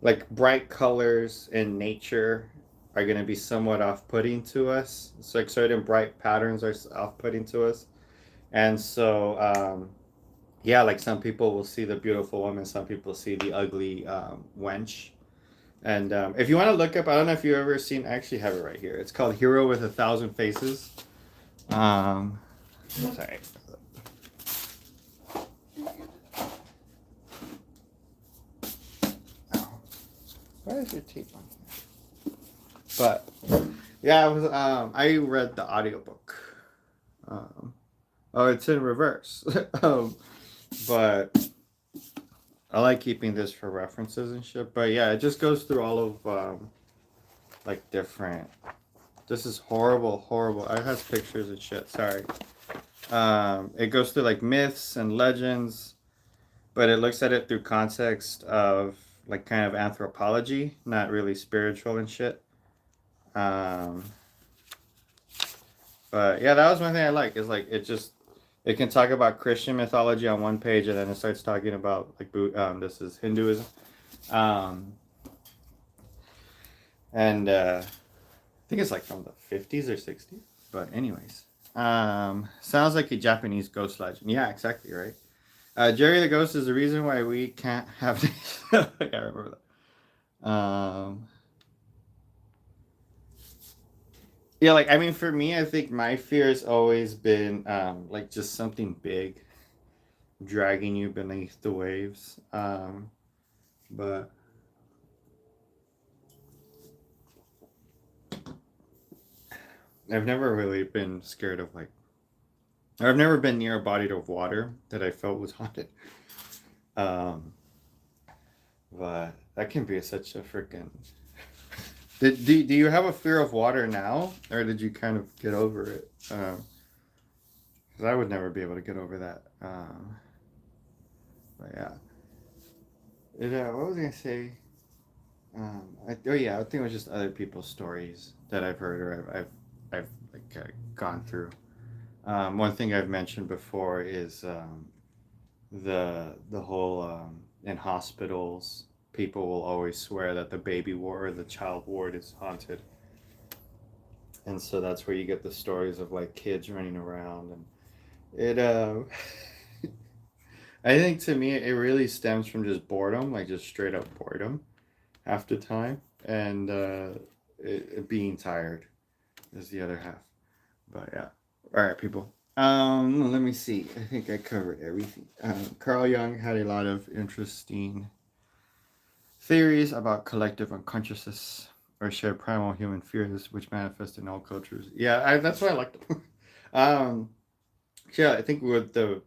like bright colors in nature are going to be somewhat off-putting to us. It's like certain bright patterns are off-putting to us. And so yeah, like some people will see the beautiful woman, some people see the ugly wench. And if you want to look up, I don't know if you've ever seen, I actually have it right here. It's called Hero with a Thousand Faces. Sorry. Why is your tape on here? But yeah, I read the audiobook. Um, oh, it's in reverse. But I like keeping this for references and shit. But yeah, it just goes through all of like different. This is horrible, horrible. I have pictures and shit. Sorry. It goes through like myths and legends, but it looks at it through context of like kind of anthropology, not really spiritual and shit. Um, but yeah, that was one thing I like. Is like it can talk about Christian mythology on one page, and then it starts talking about like this is Hinduism, Um, and I think it's like from the 50s or 60s. But anyways, sounds like a Japanese ghost legend. Yeah, exactly right. Jerry the Ghost is the reason why we can't have. I can't remember that. Yeah, like I mean, for me, I think my fear has always been like just something big dragging you beneath the waves. But I've never really been scared of like. I've never been near a body of water that I felt was haunted. Um, but that can be such a freaking. Do you have a fear of water now, or did you kind of get over it? 'Cause I would never be able to get over that. But yeah, what was I gonna say? Oh yeah, I think it was just other people's stories that I've heard or I've like gone through. One thing I've mentioned before is the whole in hospitals, people will always swear that the baby ward or the child ward is haunted, and so that's where you get the stories of like kids running around and it. I think to me it really stems from just boredom, like just straight up boredom half the time, and it being tired is the other half. But yeah. All right, people. Let me see. I think I covered everything. Carl Jung had a lot of interesting theories about collective unconsciousness or shared primal human fears, which manifest in all cultures. Yeah, that's why I liked them. um, yeah, I think with the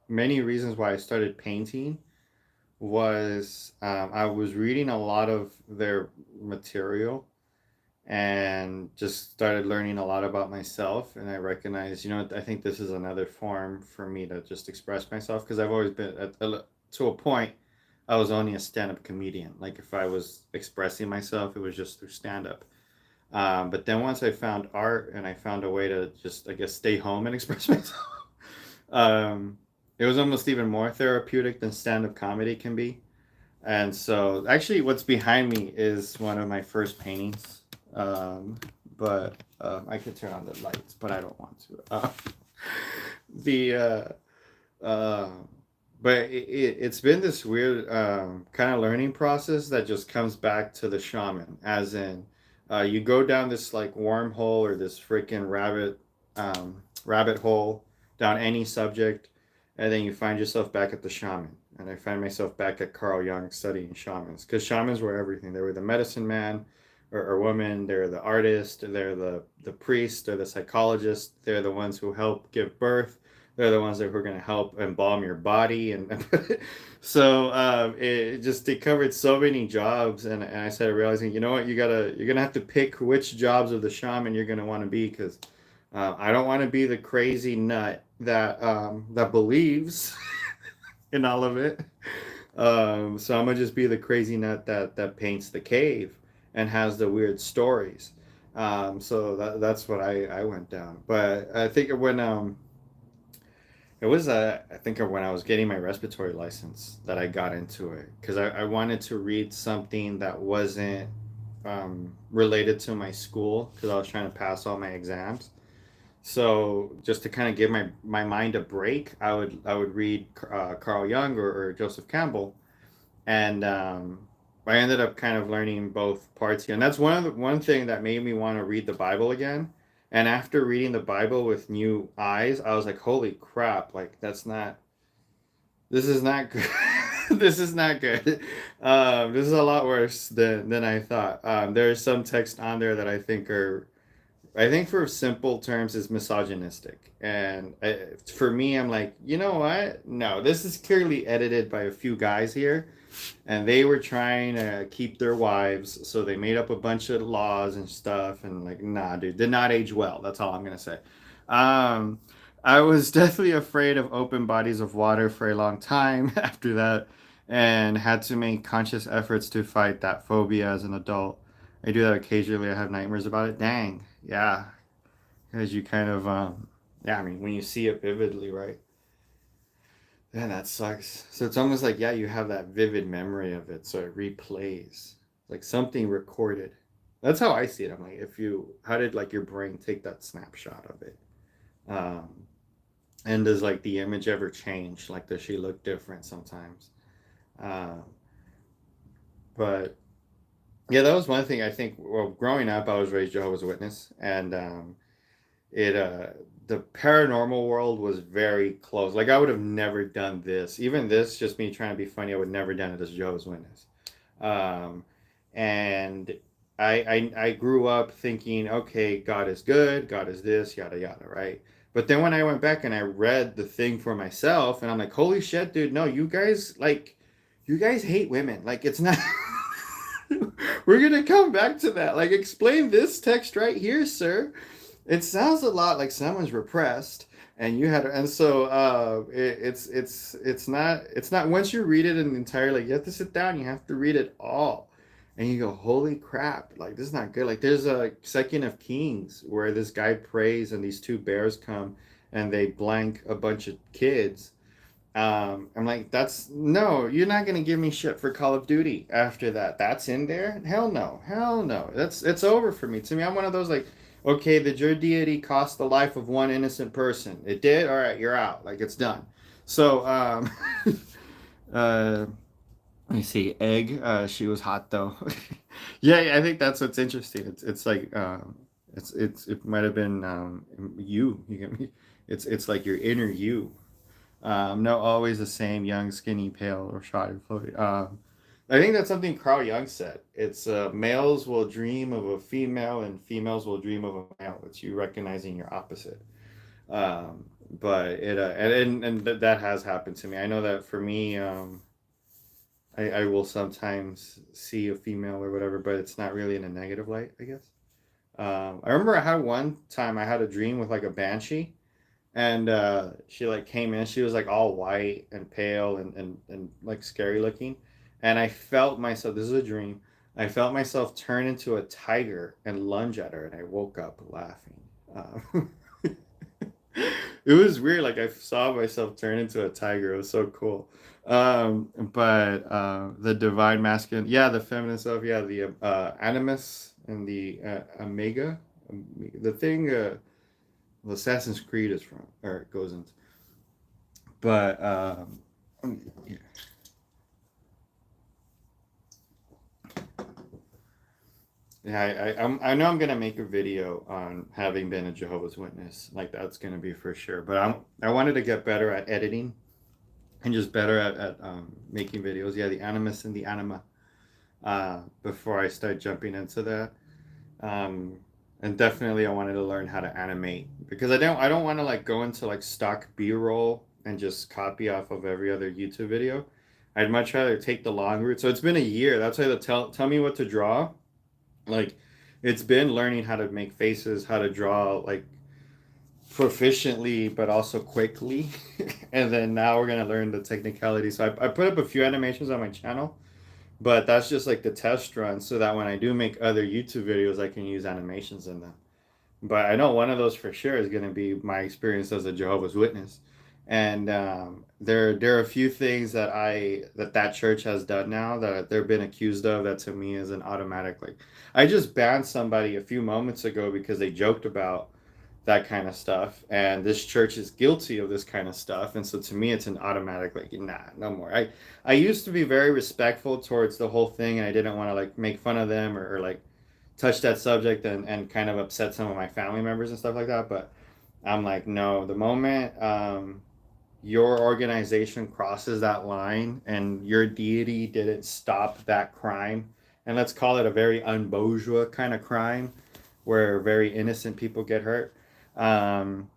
many reasons why I started painting was I was reading a lot of their material and just started learning a lot about myself, and I recognized, I think this is another form for me to just express myself, because I've always been to a point I was only a stand-up comedian. Like if I was expressing myself, it was just through stand-up. But then once I found art and I found a way to just, I guess, stay home and express myself, um, it was almost even more therapeutic than stand-up comedy can be. And so, actually, what's behind me is one of my first paintings. But I could turn on the lights, but I don't want to. The uh, but it's been this weird kind of learning process that just comes back to the shaman, as in, you go down this like wormhole or this freaking rabbit hole down any subject, and then you find yourself back at the shaman. And I find myself back at Carl Jung studying shamans, because shamans were everything. They were the medicine man or woman. They're the artist. They're the priest. They're the psychologist. They're the ones who help give birth. They're the ones that were going to help embalm your body. And so it covered so many jobs. And I started realizing, you know what, you're gonna have to pick which jobs of the shaman you're gonna want to be, because I don't want to be the crazy nut that believes in all of it. So I'm gonna just be the crazy nut that paints the cave and has the weird stories. So that's what I went down. But I think when it was I think when I was getting my respiratory license that I got into it, because I wanted to read something that wasn't related to my school, because I was trying to pass all my exams. So just to kind of give my mind a break, I would read Carl Jung or Joseph Campbell, and I ended up kind of learning both parts here. And that's one thing that made me want to read the Bible again. And after reading the Bible with new eyes, I was like, "Holy crap! Like this is not good. This is not good. This is a lot worse than I thought." There's some text on there that I think for simple terms is misogynistic, and for me, I'm like, you know what? No, this is clearly edited by a few guys here, and they were trying to keep their wives, so they made up a bunch of laws and stuff, and like, nah, dude, did not age well. That's all I'm gonna say. Um, I was definitely afraid of open bodies of water for a long time after that, and had to make conscious efforts to fight that phobia as an adult. I do that occasionally. I have nightmares about it. Dang, yeah, because you kind of, yeah. I mean, when you see it vividly, right? Yeah, that sucks. So it's almost like, yeah, you have that vivid memory of it, so it replays like something recorded. That's how I see it. I'm like, if you, how did like your brain take that snapshot of it? Um, and does like the image ever change? Like, does she look different sometimes? Um, but yeah, that was one thing I think. Well, growing up, I was raised Jehovah's Witness, and it the paranormal world was very close. Like I would have never done this. Even this, just me trying to be funny, I would never done it as Jehovah's Witness. Um, and I grew up thinking, okay, God is good, God is this, yada yada, right? But then when I went back and I read the thing for myself, and I'm like, holy shit, dude, no, you guys like, you guys hate women. Like it's not. We're gonna come back to that. Like, explain this text right here, sir. It sounds a lot like someone's repressed, and you had, and so it's not once you read it in entirely, you have to sit down, you have to read it all, and you go, holy crap, like this is not good. Like there's a Second of Kings where this guy prays, and these two bears come, and they blank a bunch of kids. I'm like, that's no, you're not gonna give me shit for Call of Duty after that. That's in there? Hell no, hell no. That's it's over for me. To me, I'm one of those like, okay, did your deity cost the life of one innocent person? It did. All right, you're out. Like it's done. So, uh, let me see. Egg. She was hot though. Yeah, I think that's what's interesting. It's like, it might have been you. You get me? It's like your inner you. No, always the same, young, skinny, pale, or shy and floaty. I think that's something Carl Jung said. It's males will dream of a female, and females will dream of a male. It's you recognizing your opposite. But it that has happened to me. I know that for me, I will sometimes see a female or whatever, but it's not really in a negative light, I guess. I remember I had one time I had a dream with like a banshee, and she like came in, she was like all white and pale and like scary looking, and I felt myself, this is a dream, I felt myself turn into a tiger and lunge at her, and I woke up laughing. It was weird, like I saw myself turn into a tiger. It was so cool. But the divine masculine, yeah, the feminine self, yeah, the animus and the omega, the thing Assassin's Creed is from, or it goes into. But yeah, I know I'm gonna make a video on having been a Jehovah's Witness. Like that's gonna be for sure. But I wanted to get better at editing and just better at making videos. Yeah, the animus and the anima. Before I start jumping into that. Um, and definitely I wanted to learn how to animate because I don't want to like go into like stock B-roll and just copy off of every other YouTube video. I'd much rather take the long route. So it's been a year. That's why the tell me what to draw. Like it's been learning how to make faces, how to draw like proficiently but also quickly. And then now we're gonna learn the technicality. So I put up a few animations on my channel, but that's just like the test run so that when I do make other YouTube videos, I can use animations in them. But I know one of those for sure is going to be my experience as a Jehovah's Witness. And there are a few things that that church has done now that they've been accused of that to me is an automatic like I just banned somebody a few moments ago because they joked about that kind of stuff, and this church is guilty of this kind of stuff, and so to me it's an automatic like nah, no more. I used to be very respectful towards the whole thing, and I didn't want to like make fun of them or like touch that subject and kind of upset some of my family members and stuff like that, but I'm like no, the moment your organization crosses that line and your deity didn't stop that crime, and let's call it a very unbourgeois kind of crime where very innocent people get hurt. um,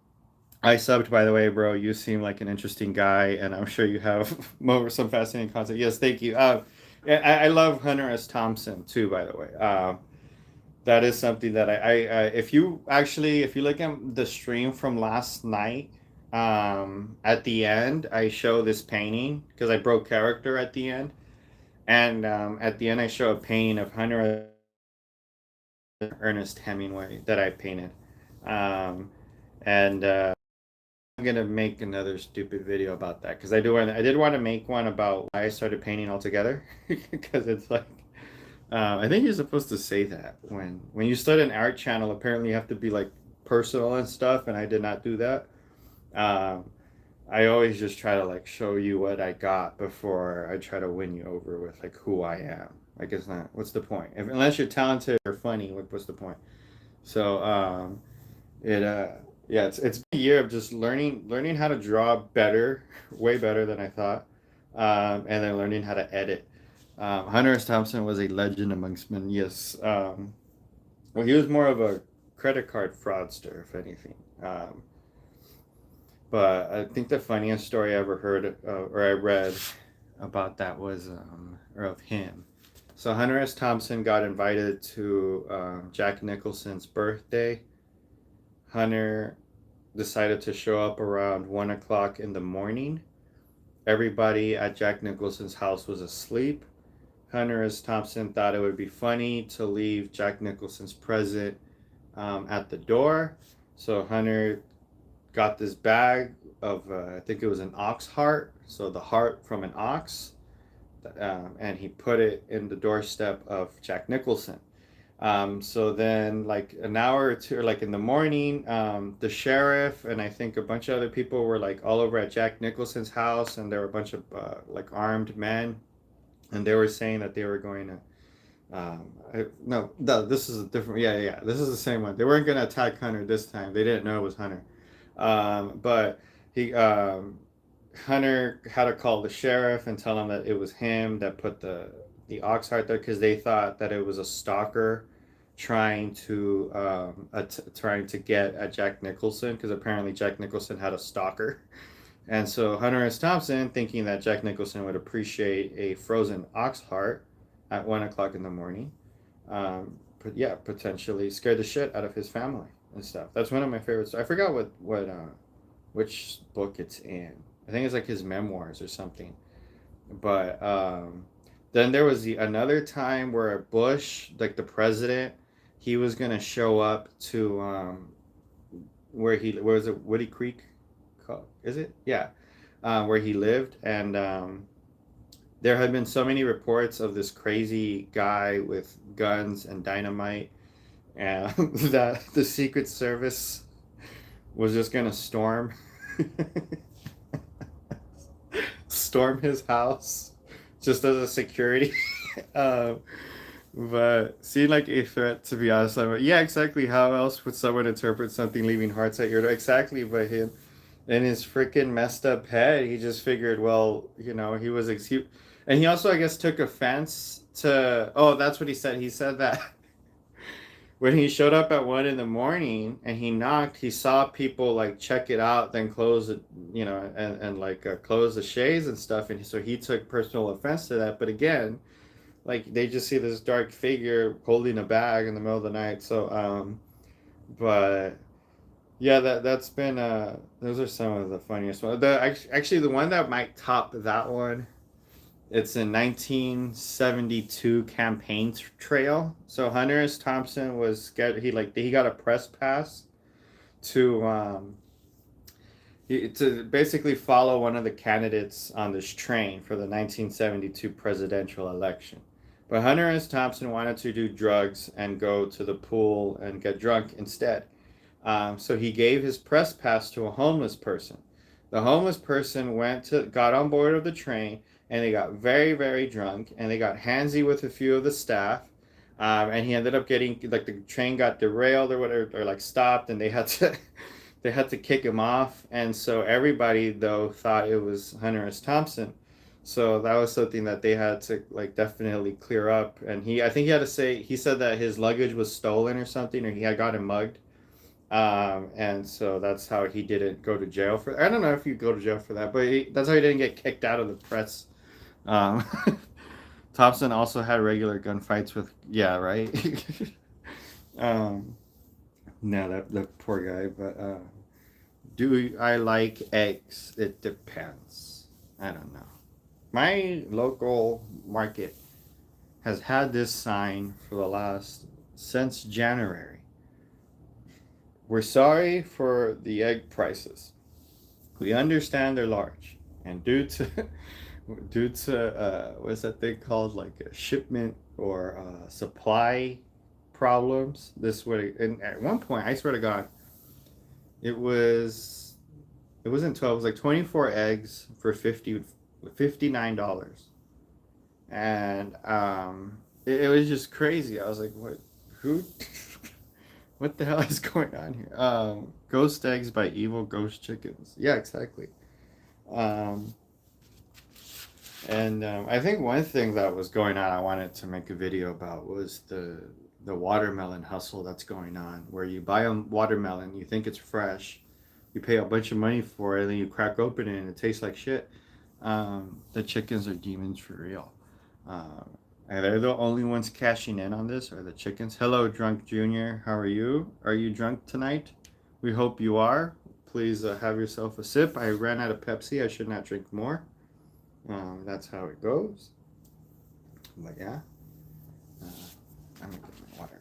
I subbed, by the way, bro. You seem like an interesting guy, and I'm sure you have more some fascinating content. Yes, thank you. I love Hunter S. Thompson too, by the way. That is something that if you actually, if you look at the stream from last night, at the end, I show this painting because I broke character at the end, and at the end, I show a painting of Hunter Ernest Hemingway that I painted, um, and gonna make another stupid video about that because I did want to make one about why I started painting altogether because it's like I think you're supposed to say that when you start an art channel. Apparently, you have to be like personal and stuff, and I did not do that. Um, I always just try to like show you what I got before I try to win you over with like who I am. Like it's not. What's the point? Unless you're talented or funny, what's the point? So it yeah, it's been a year of just learning how to draw better, way better than I thought, and then learning how to edit. Hunter S. Thompson was a legend amongst men. Yes, well, he was more of a credit card fraudster, if anything. But I think the funniest story I ever heard or I read about that was or of him. So Hunter S. Thompson got invited to Jack Nicholson's birthday. Hunter decided to show up around 1 o'clock in the morning. Everybody at Jack Nicholson's house was asleep. Hunter S. Thompson thought it would be funny to leave Jack Nicholson's present at the door. So Hunter got this bag of, I think it was an ox heart, so the heart from an ox, and he put it in the doorstep of Jack Nicholson. So then, like an hour or two, or like in the morning, the sheriff and I think a bunch of other people were like all over at Jack Nicholson's house, and there were a bunch of like armed men, and they were saying that they were going to. No, this is a different. Yeah, this is the same one. They weren't going to attack Hunter this time. They didn't know it was Hunter, but he Hunter had to call the sheriff and tell him that it was him that put the ox heart there because they thought that it was a stalker trying to get at Jack Nicholson because apparently Jack Nicholson had a stalker. And so Hunter S. Thompson, thinking that Jack Nicholson would appreciate a frozen ox heart at 1 o'clock in the morning, but yeah, potentially scared the shit out of his family and stuff. That's one of my favorites. I forgot what which book it's in. I think it's like his memoirs or something. But then there was another time where Bush, like the president, he was gonna show up to where was it, Woody Creek? Is it? Yeah, where he lived, and there had been so many reports of this crazy guy with guns and dynamite, and that the Secret Service was just gonna storm his house just as a security. um, but seemed like a threat, to be honest. I'm like, yeah, exactly. How else would someone interpret something leaving hearts at your door? Exactly, but him in his freaking messed up head, he just figured, well, he was and he also, I guess, took offense to. Oh, that's what he said. He said that when he showed up at 1 in the morning and he knocked, he saw people like check it out, then close it, and like close the shades and stuff. And so he took personal offense to that. But again, like they just see this dark figure holding a bag in the middle of the night. So, but yeah, that's been those are some of the funniest ones. Actually the one that might top that one, it's a 1972 campaign trail. So Hunter S. Thompson was he got a press pass to to basically follow one of the candidates on this train for the 1972 presidential election. But Hunter S. Thompson wanted to do drugs and go to the pool and get drunk instead. So he gave his press pass to a homeless person. The homeless person got on board of the train, and they got very, very drunk, and they got handsy with a few of the staff. And he ended up getting, like, the train got derailed or whatever, or like stopped, and they had to they had to kick him off. And so everybody though thought it was Hunter S. Thompson. So that was something that they had to like definitely clear up. And I think he said that his luggage was stolen or something, or he had gotten mugged. And so that's how he didn't go to jail for. I don't know if you go to jail for that, but that's how he didn't get kicked out of the press. Um, Thompson also had regular gunfights with, yeah, right. um, no, that poor guy. But do I like eggs? It depends. I don't know. My local market has had this sign for since January. We're sorry for the egg prices. We understand they're large, and due to what's that thing called, like a shipment or supply problems, this would, and at one point, I swear to God, it was it wasn't 12, it was like 24 eggs for $59, and it was just crazy. I was like, what, who, what the hell is going on here? Ghost eggs by evil ghost chickens. Yeah, exactly. Um, And I think one thing that was going on, I wanted to make a video about was the watermelon hustle that's going on, where you buy a watermelon, you think it's fresh, you pay a bunch of money for it, and then you crack open it and it tastes like shit. The chickens are demons for real. And they're the only ones cashing in on this, are the chickens. Hello, Drunk Junior. How are you? Are you drunk tonight? We hope you are. Please have yourself a sip. I ran out of Pepsi. I should not drink more. That's how it goes. But yeah, uh, I'm gonna get my water.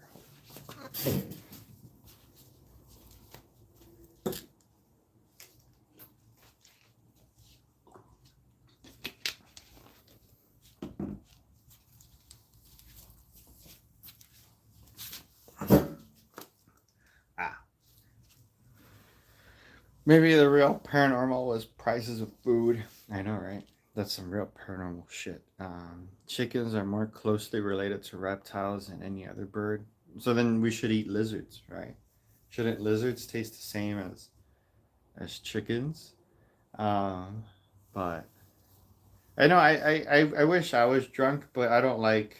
Ah, maybe the real paranormal was prices of food. I know, right? That's some real paranormal shit. Chickens are more closely related to reptiles than any other bird. So then we should eat lizards, right? Shouldn't lizards taste the same as chickens? Um, but I know I wish I was drunk, but I don't like.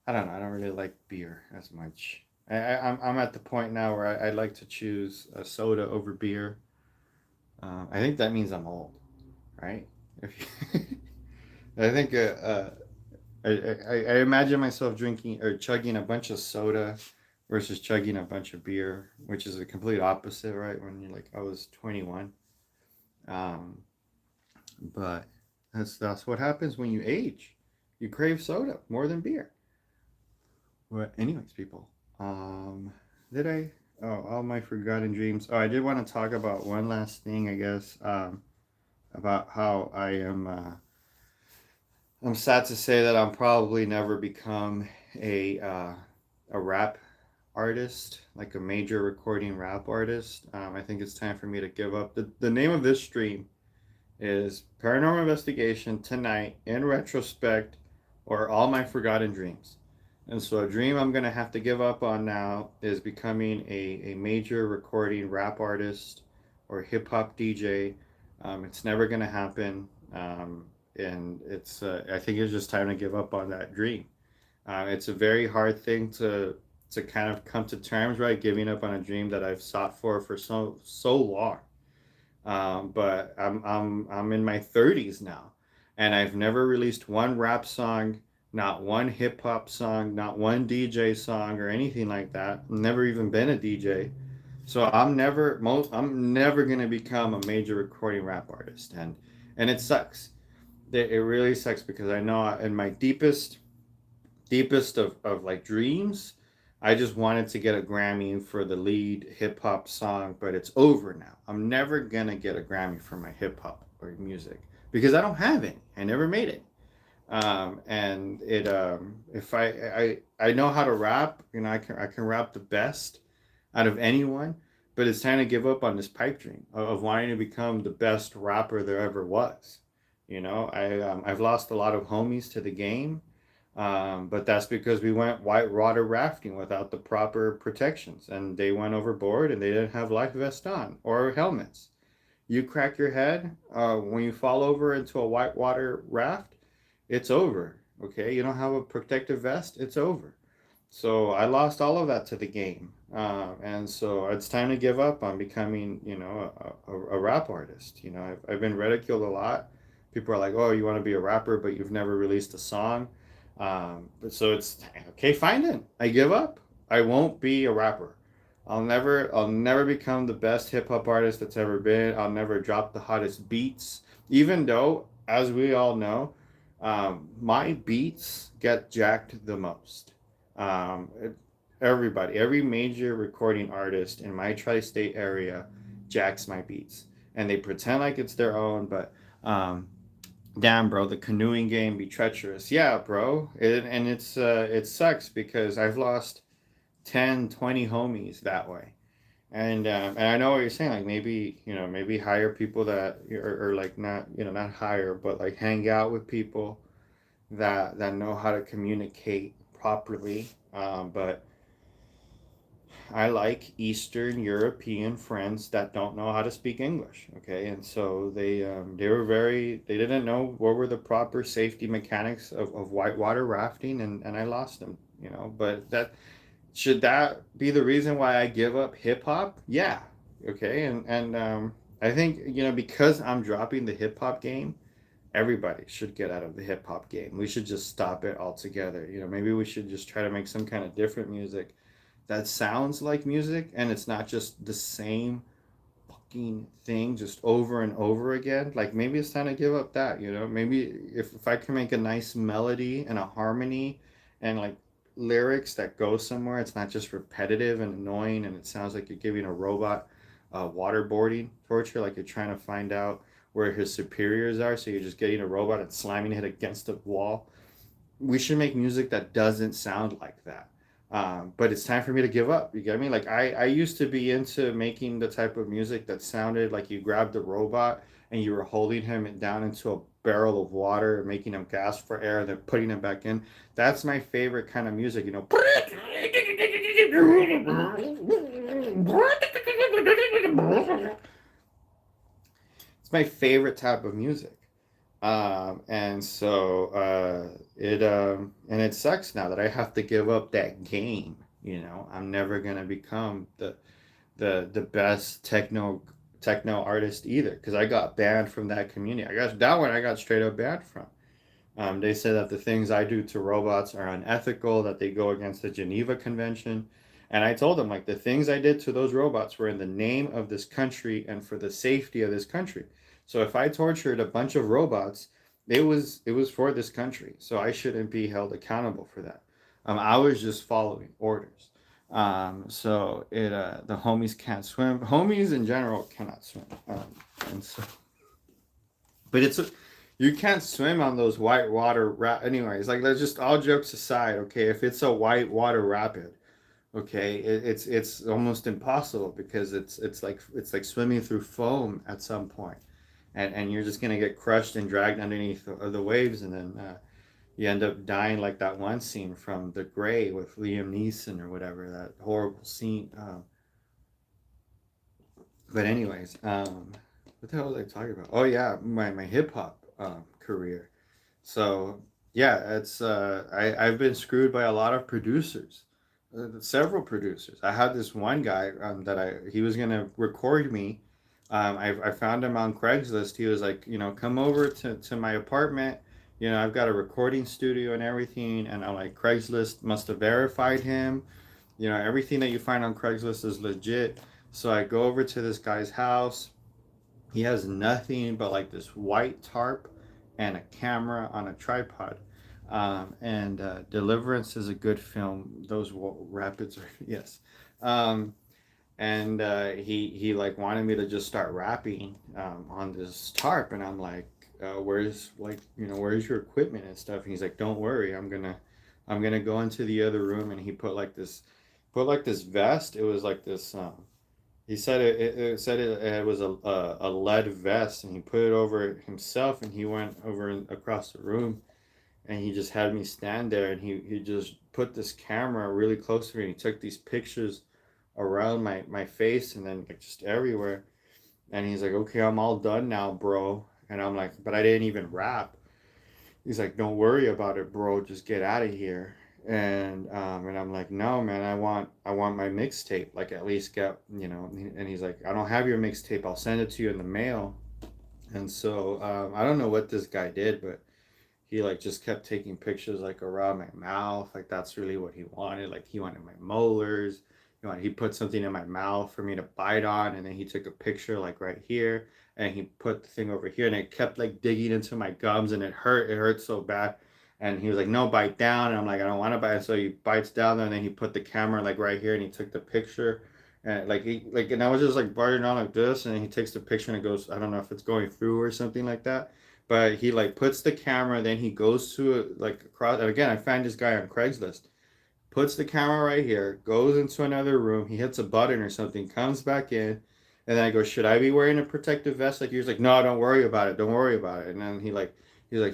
I don't know. I don't really like beer as much. I'm at the point now where I like to choose a soda over beer. I think that means I'm old, right? If I think I imagine myself drinking or chugging a bunch of soda versus chugging a bunch of beer, which is the complete opposite, right? When you're like, I was 21. Um, but that's what happens when you age. You crave soda more than beer. But anyways, people, um, did I? Oh, all my forgotten dreams. Oh, I did want to talk about one last thing, I guess, about how I am. I'm sad to say that I'm probably never become a rap artist, like a major recording rap artist. I think it's time for me to give up. The name of this stream is Paranormal Investigation Tonight in Retrospect, or All My Forgotten Dreams. And so, a dream I'm going to have to give up on now is becoming a major recording rap artist or hip hop DJ. It's never going to happen. And I think it's just time to give up on that dream. It's a very hard thing to kind of come to terms, right? Giving up on a dream that I've sought for so long. But I'm in my 30s now, and I've never released one rap song, not one hip hop song, not one DJ song or anything like that. Never even been a DJ, so I'm never gonna become a major recording rap artist, and it sucks. It really sucks because I know in my deepest of like dreams, I just wanted to get a Grammy for the lead hip hop song, but it's over now. I'm never gonna get a Grammy for my hip hop or music because I don't have any. I never made it. And it if I know how to rap, I can rap the best out of anyone, but it's time to give up on this pipe dream of wanting to become the best rapper there ever was. I've lost a lot of homies to the game, but that's because we went whitewater rafting without the proper protections, and they went overboard and they didn't have life vests on or helmets. You crack your head when you fall over into a whitewater raft, it's over. Okay, you don't have a protective vest, it's over. So I lost all of that to the game, and so it's time to give up on becoming, a rap artist. I've been ridiculed a lot. People are like, "Oh, you want to be a rapper, but you've never released a song." But so it's okay. Fine then. I give up. I won't be a rapper. I'll never become the best hip hop artist that's ever been. I'll never drop the hottest beats, even though, as we all know, my beats get jacked the most. Everybody, every major recording artist in my tri-state area jacks my beats. and they pretend like it's their own, but damn, bro, the canoeing game be treacherous. Yeah, bro, and it sucks because I've lost 10, 20 homies that way. And I know what you're saying. Like maybe maybe hire people that or like not not hire, but like hang out with people that know how to communicate properly. But I like Eastern European friends that don't know how to speak English. Okay, and so they were they didn't know what were the proper safety mechanics of whitewater rafting, and I lost them. But that should that be the reason why I give up hip hop? Yeah. Okay, and I think because I'm dropping the hip hop game, everybody should get out of the hip hop game. We should just stop it altogether. Maybe we should just try to make some kind of different music that sounds like music and it's not just the same fucking thing just over and over again. Like maybe it's time to give up that, maybe if I can make a nice melody and a harmony and like lyrics that go somewhere, it's not just repetitive and annoying and it sounds like you're giving a robot waterboarding torture, like you're trying to find out where his superiors are, so you're just getting a robot and slamming it against a wall. We should make music that doesn't sound like that. But it's time for me to give up. You get me? Like I used to be into making the type of music that sounded like you grabbed the robot and you were holding him down into a barrel of water and making him gasp for air and then putting him back in. That's my favorite kind of music, It's my favorite type of music. And so it sucks now that I have to give up that game. I'm never gonna become the best techno artist either because I got banned from that community. I got that one. I got straight up banned from. They said that the things I do to robots are unethical, that they go against the Geneva Convention. And I told them, like, the things I did to those robots were in the name of this country and for the safety of this country. So if I tortured a bunch of robots, it was for this country. So I shouldn't be held accountable for that. I was just following orders. So the homies can't swim. Homies in general cannot swim. And so but you can't swim on those white water anyways. Like let's just all jokes aside, okay? If it's a white water rapid, okay, it's almost impossible because it's like swimming through foam at some point, and you're just gonna get crushed and dragged underneath the waves, and then you end up dying like that one scene from The Gray with Liam Neeson or whatever, that horrible scene. But anyways, what the hell was I talking about? Oh yeah, my hip hop career. So yeah, it's I've been screwed by a lot of producers, several producers. I had this one guy that he was gonna record me. I found him on Craigslist. He was like, come over to my apartment. I've got a recording studio and everything. And I'm like, Craigslist must have verified him. Everything that you find on Craigslist is legit. So I go over to this guy's house. He has nothing but like this white tarp and a camera on a tripod. And Deliverance is a good film. Those rapids are yes. Um, and he like wanted me to just start rapping on this tarp, and I'm like, where's your equipment and stuff? And he's like, don't worry, I'm gonna go into the other room, and he put like this vest. It was like this. He said it said it was a lead vest, and he put it over himself, and he went over across the room, and he just had me stand there, and he just put this camera really close to me, and he took these pictures around my face and then like just everywhere, and he's like, okay, I'm all done now, bro. And I'm like, but I didn't even rap. He's like, don't worry about it, bro, just get out of here. And I'm like, no, man, I want my mixtape, like at least get, and he's like, I don't have your mixtape, I'll send it to you in the mail. And so I don't know what this guy did, but he like just kept taking pictures like around my mouth, like that's really what he wanted. Like he wanted my molars. He put something in my mouth for me to bite on, and then he took a picture like right here, and he put the thing over here, and it kept like digging into my gums, and it hurt so bad. And he was like, no, bite down. And I'm like, I don't want to bite. So he bites down there, and then he put the camera like right here, and he took the picture. And and I was just like bartering on like this, and he takes the picture and it goes. I don't know if it's going through or something like that, but he like puts the camera, then he goes to it like across. And again, I find this guy on Craigslist, puts the camera right here, goes into another room, he hits a button or something, comes back in, and then I go, should I be wearing a protective vest? Like he was like, no, don't worry about it, don't worry about it. And then he's like,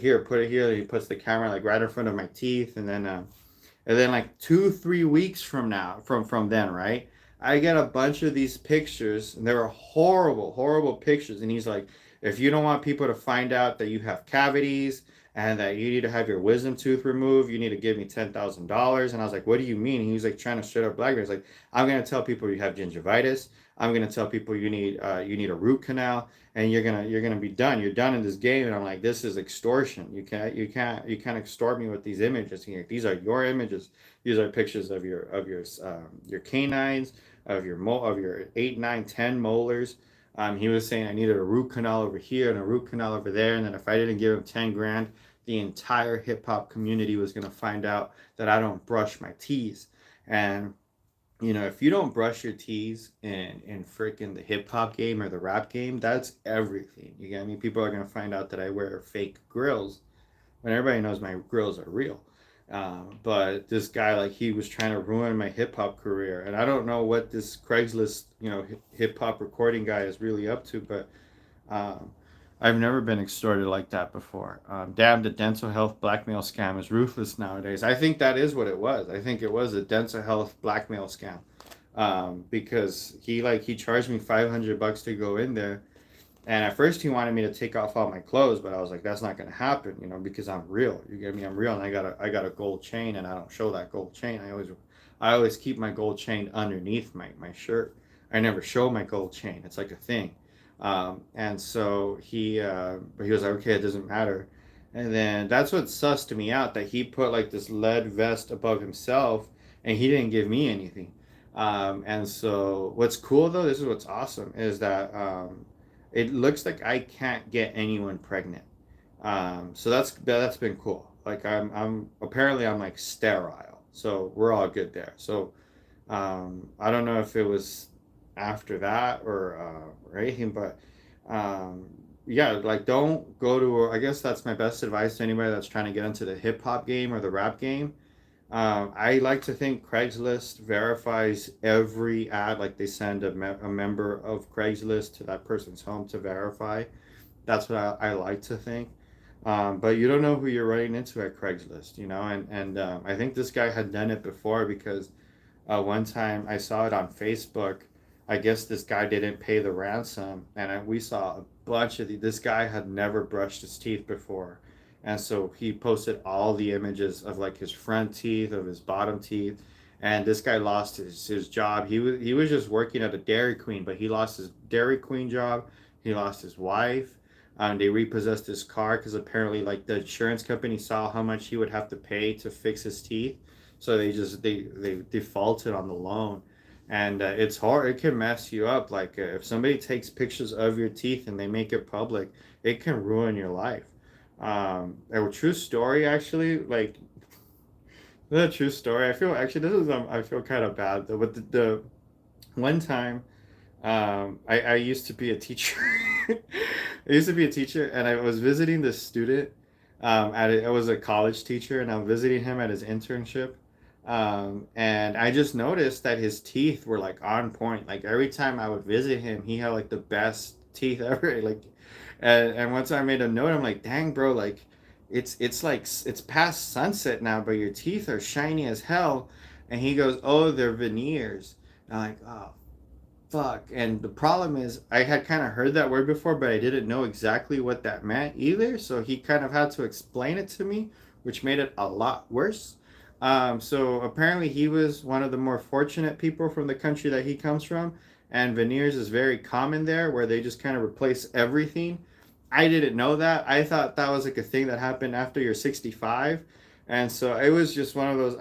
here, put it here. And he puts the camera like right in front of my teeth, and then like 2 3 weeks from now, from then, right? I get a bunch of these pictures, and they were horrible, horrible pictures. And he's like, if you don't want people to find out that you have cavities and that you need to have your wisdom tooth removed, you need to give me $10,000. And I was like, what do you mean? And he was like trying to straight up blackmail. He's like, I'm gonna tell people you have gingivitis. I'm gonna tell people you need a root canal, and you're gonna be done. You're done in this game. And I'm like, this is extortion. You can't extort me with these images here. These are your images. These are pictures of your canines, of your 8 9 10 molars. He was saying I needed a root canal over here and a root canal over there, and then if I didn't give him 10 grand, the entire hip hop community was gonna find out that I don't brush my teeth. And if you don't brush your teeth in freaking the hip hop game or the rap game, that's everything. You get me? People are gonna find out that I wear fake grills when everybody knows my grills are real. But this guy, like, he was trying to ruin my hip hop career, and I don't know what this Craigslist, hip hop recording guy is really up to, but um, I've never been extorted like that before. Damn, the dental health blackmail scam is ruthless nowadays. I think that is what it was. I think it was a dental health blackmail scam, because he charged me $500 to go in there, and at first he wanted me to take off all my clothes, but I was like, that's not gonna happen, because I'm real. You get me? I'm real, and I got a gold chain, and I don't show that gold chain. I always keep my gold chain underneath my shirt. I never show my gold chain. It's like a thing. And so he was like, okay, it doesn't matter. And then that's what sussed me out, that he put like this lead vest above himself, and he didn't give me anything. And so what's cool though, this is what's awesome, is that it looks like I can't get anyone pregnant. So that's been cool. Like I'm apparently I'm like sterile, so we're all good there. So I don't know if it was after that or anything, but um, yeah, like don't go to. I guess that's my best advice to anybody that's trying to get into the hip hop game or the rap game. I like to think Craigslist verifies every ad. Like they send a member of Craigslist to that person's home to verify. That's what I like to think. But you don't know who you're running into at Craigslist, and I think this guy had done it before, because one time I saw it on Facebook. I guess this guy didn't pay the ransom, and we saw a bunch of this guy had never brushed his teeth before, and so he posted all the images of like his front teeth, of his bottom teeth, and this guy lost his job. He was just working at a Dairy Queen, but he lost his Dairy Queen job. He lost his wife. They repossessed his car because apparently, like, the insurance company saw how much he would have to pay to fix his teeth, so they defaulted on the loan. And it's hard. It can mess you up. Like, if somebody takes pictures of your teeth and they make it public, it can ruin your life. A true story, actually. Like, the true story. I feel actually this is I feel kind of bad though. But the one time, I used to be a teacher. I used to be a teacher, and I was visiting this student. I was a college teacher, and I'm visiting him at his internship. And I just noticed that his teeth were like on point. Like every time I would visit him, he had like the best teeth ever. Like, and once I made a note, I'm like, dang, bro, like it's like it's past sunset now, but your teeth are shiny as hell. And he goes, oh, they're veneers. And I'm like, oh, fuck. And the problem is, I had kind of heard that word before, but I didn't know exactly what that meant either. So he kind of had to explain it to me, which made it a lot worse. So apparently, he was one of the more fortunate people from the country that he comes from. And veneers is very common there, where they just kind of replace everything. I didn't know that. I thought that was like a thing that happened after you're 65. And so it was just one of those.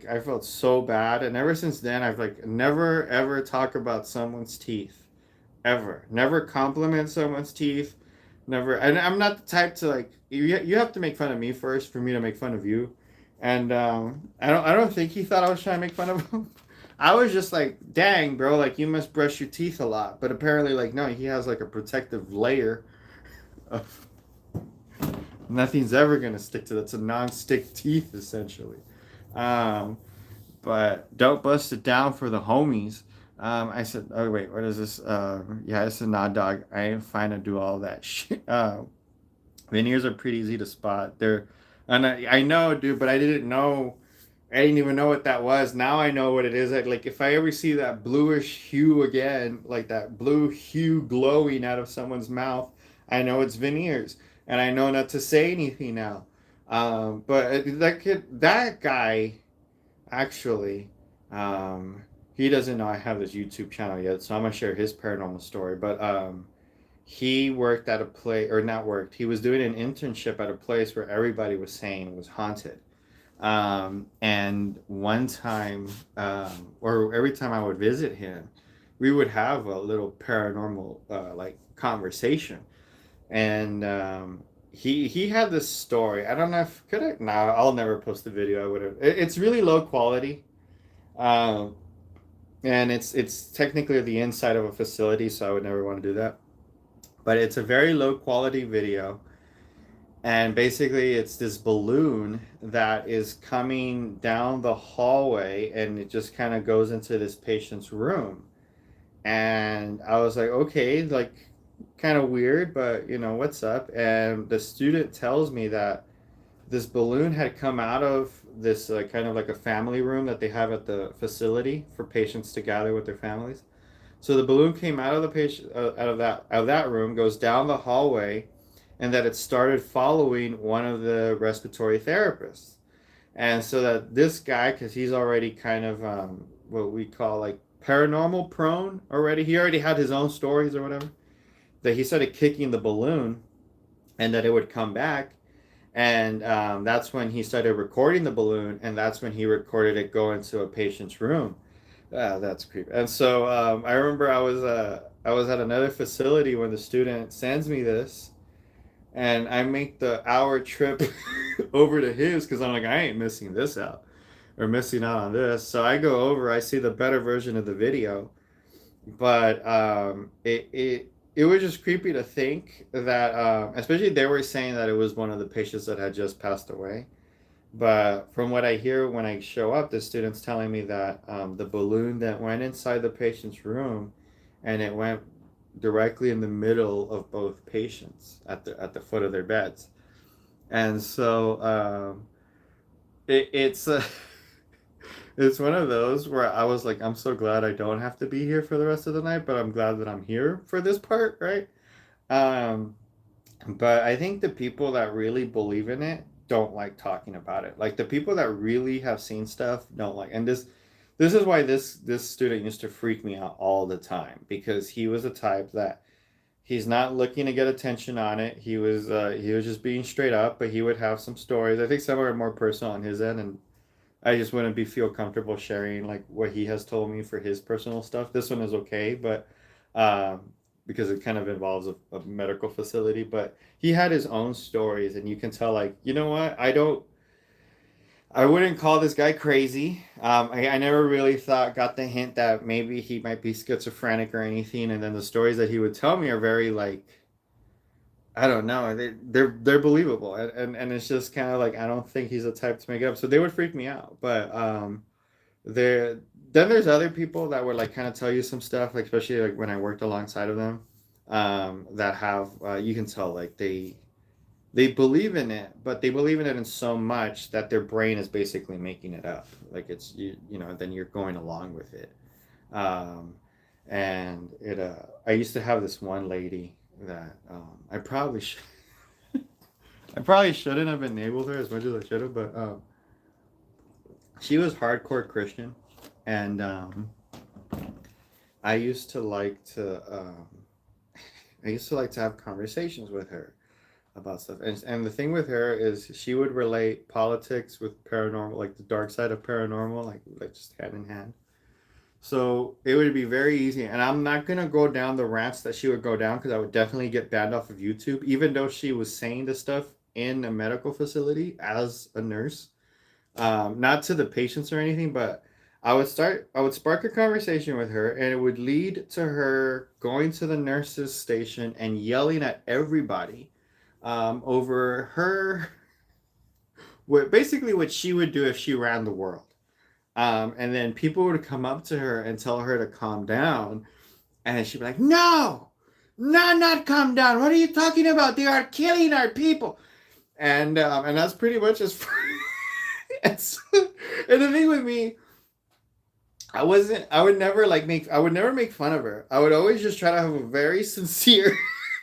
I felt so bad, and ever since then I've like never ever talk about someone's teeth, ever. Never compliment someone's teeth, never. And I'm not the type to like you have to make fun of me first for me to make fun of you. And I don't think he thought I was trying to make fun of him. I was just like, dang, bro, like you must brush your teeth a lot. But apparently, like, no, he has like a protective layer of nothing's ever gonna stick to that. It's a non-stick teeth essentially. Um, but don't bust it down for the homies. I said, oh wait, what is this? Yeah, it's a nod dog. I ain't fine to do all that shit. Veneers are pretty easy to spot. They're, and I know, dude, but I didn't know. I didn't even know what that was. Now I know what it is. Like if I ever see that bluish hue again, like that blue hue glowing out of someone's mouth, I know it's veneers, and I know not to say anything now. But that guy, actually, um, he doesn't know I have this YouTube channel yet, so I'm gonna share his paranormal story. But he worked at a place, or not worked. He was doing an internship at a place where everybody was saying was haunted. And one time, or every time I would visit him, we would have a little paranormal like conversation. And he had this story. I don't know if could I. No, I'll never post the video. I would have. It's really low quality. Um, and it's technically the inside of a facility, so I would never want to do that. But it's a very low quality video, and basically it's this balloon that is coming down the hallway, and it just kind of goes into this patient's room. And I was like, okay, like kind of weird, but what's up? And the student tells me that this balloon had come out of this kind of like a family room that they have at the facility for patients to gather with their families. So the balloon came out of the patient out of that room, goes down the hallway, and that it started following one of the respiratory therapists. And so that this guy, because he's already kind of what we call like paranormal prone already, he already had his own stories or whatever. That he started kicking the balloon, and that it would come back, and that's when he started recording the balloon, and that's when he recorded it go into a patient's room. That's creepy. And so I remember I was at another facility when the student sends me this, and I make the hour trip over to his because I'm like, I ain't missing this out or missing out on this. So I go over, I see the better version of the video, but it was just creepy to think that, especially they were saying that it was one of the patients that had just passed away. But from what I hear when I show up, the student's telling me that the balloon that went inside the patient's room, and it went directly in the middle of both patients at the foot of their beds. And so it's it's one of those where I was like, I'm so glad I don't have to be here for the rest of the night, but I'm glad that I'm here for this part, right? Um, but I think the people that really believe in it don't like talking about it. Like the people that really have seen stuff don't like. And this is why this student used to freak me out all the time, because he was a type that he's not looking to get attention on it. He was just being straight up, but he would have some stories. I think some are more personal on his end, and I just wouldn't be feel comfortable sharing like what he has told me for his personal stuff. This one is okay, but because it kind of involves a medical facility. But he had his own stories, and you can tell, like, you know what? I wouldn't call this guy crazy. I never really got the hint that maybe he might be schizophrenic or anything. And then the stories that he would tell me are very like, I don't know. They're believable, and it's just kind of like I don't think he's the type to make it up. So they would freak me out. But there then there's other people that would like kind of tell you some stuff, like especially like when I worked alongside of them, that have you can tell like they believe in it, but they believe in it in so much that their brain is basically making it up. Like it's then you're going along with it. Um, and I used to have this one lady that I probably shouldn't have enabled her as much as I should have, but she was hardcore Christian, and I used to like to have conversations with her about stuff. And the thing with her is she would relate politics with paranormal, like the dark side of paranormal, like just hand in hand. So it would be very easy. And I'm not going to go down the rants that she would go down because I would definitely get banned off of YouTube, even though she was saying this stuff in a medical facility as a nurse. Not to the patients or anything, but I would spark a conversation with her, and it would lead to her going to the nurses station and yelling at everybody over her, basically what she would do if she ran the world. And then people would come up to her and tell her to calm down, and she'd be like, "No, no, not calm down. What are you talking about? They are killing our people." And that's pretty much as. and, so, and the thing with me, I wasn't. I would never like make. I would never make fun of her. I would always just try to have a very sincere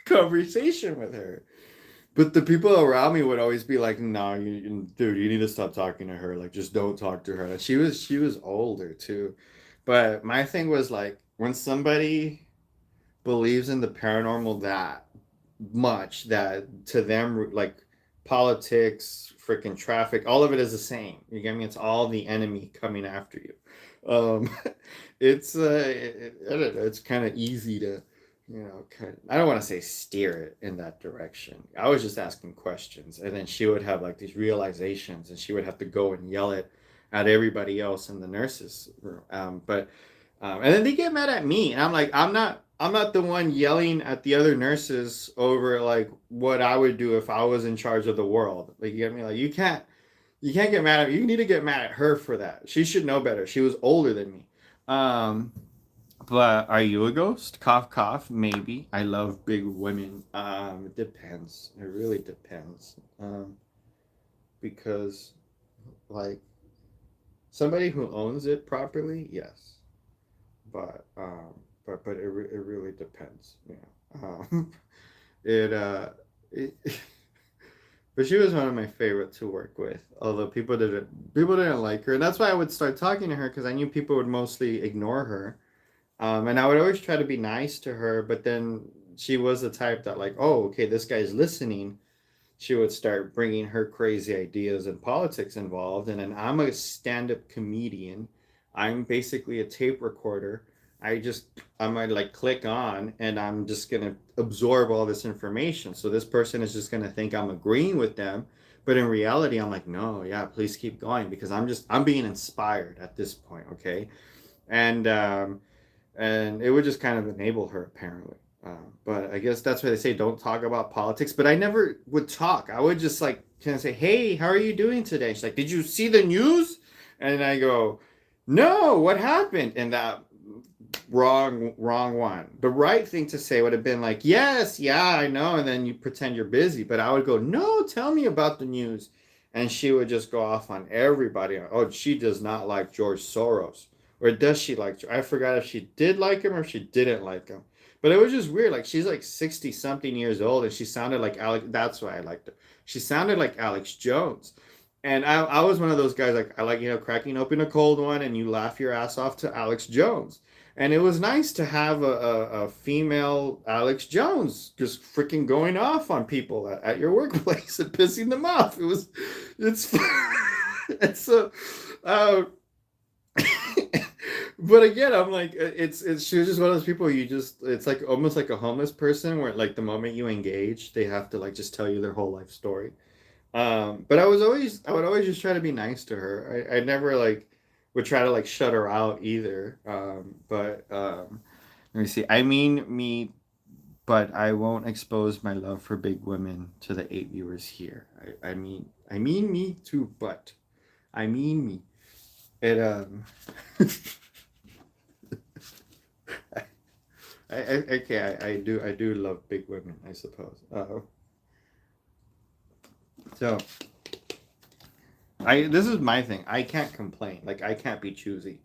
conversation with her. But the people around me would always be like, "No, dude, you need to stop talking to her. Like, just don't talk to her." And she was older too. But my thing was like, when somebody believes in the paranormal that much, that to them, like politics, freaking traffic, all of it is the same. You get me? It's all the enemy coming after you. Um, I don't know, it's kind of easy to, I don't want to say steer it in that direction. I was just asking questions, and then she would have like these realizations, and she would have to go and yell it at everybody else in the nurses room. And then they get mad at me, and I'm like, I'm not the one yelling at the other nurses over like what I would do if I was in charge of the world. Like, you get me? Like, you can't get mad at me. You need to get mad at her for that. She should know better. She was older than me. Um, but are you a ghost? Cough, cough. Maybe. I love big women. It depends. It really depends. Because like somebody who owns it properly, yes. But it really depends. It it, but she was one of my favorite to work with. Although people didn't like her, and that's why I would start talking to her because I knew people would mostly ignore her. And I would always try to be nice to her, but then she was the type that like, oh, okay, this guy's listening. She would start bringing her crazy ideas and politics involved. And then I'm a stand-up comedian. I'm basically a tape recorder. I'm gonna like click on, and I'm just gonna absorb all this information. So this person is just gonna think I'm agreeing with them, but in reality, I'm like, no, yeah, please keep going because I'm being inspired at this point, okay? And and it would just kind of enable her apparently. But I guess that's why they say don't talk about politics. But I never would talk. I would just like kind of say, "Hey, how are you doing today?" She's like, "Did you see the news?" And I go, "No, what happened?" And that wrong one. The right thing to say would have been like, "Yes, yeah, I know," and then you pretend you're busy. But I would go, "No, tell me about the news," and she would just go off on everybody. Oh, she does not like George Soros, or does she like? I forgot if she did like him or if she didn't like him. But it was just weird. Like she's like 60 something years old, and she sounded like Alex. That's why I liked her. She sounded like Alex Jones. And I was one of those guys like I like cracking open a cold one and you laugh your ass off to Alex Jones. And it was nice to have a female Alex Jones just freaking going off on people at your workplace and pissing them off. It's, it's so, uh, but again, I'm like, she was just one of those people it's like almost like a homeless person where like the moment you engage, they have to like just tell you their whole life story. But I would always just try to be nice to her. I never like would try to like shut her out either. Let me see. I mean me, but I won't expose my love for big women to the 8 viewers here. I mean me too, but I mean me. It I do love big women, I suppose. So this is my thing. I can't complain. Like I can't be choosy.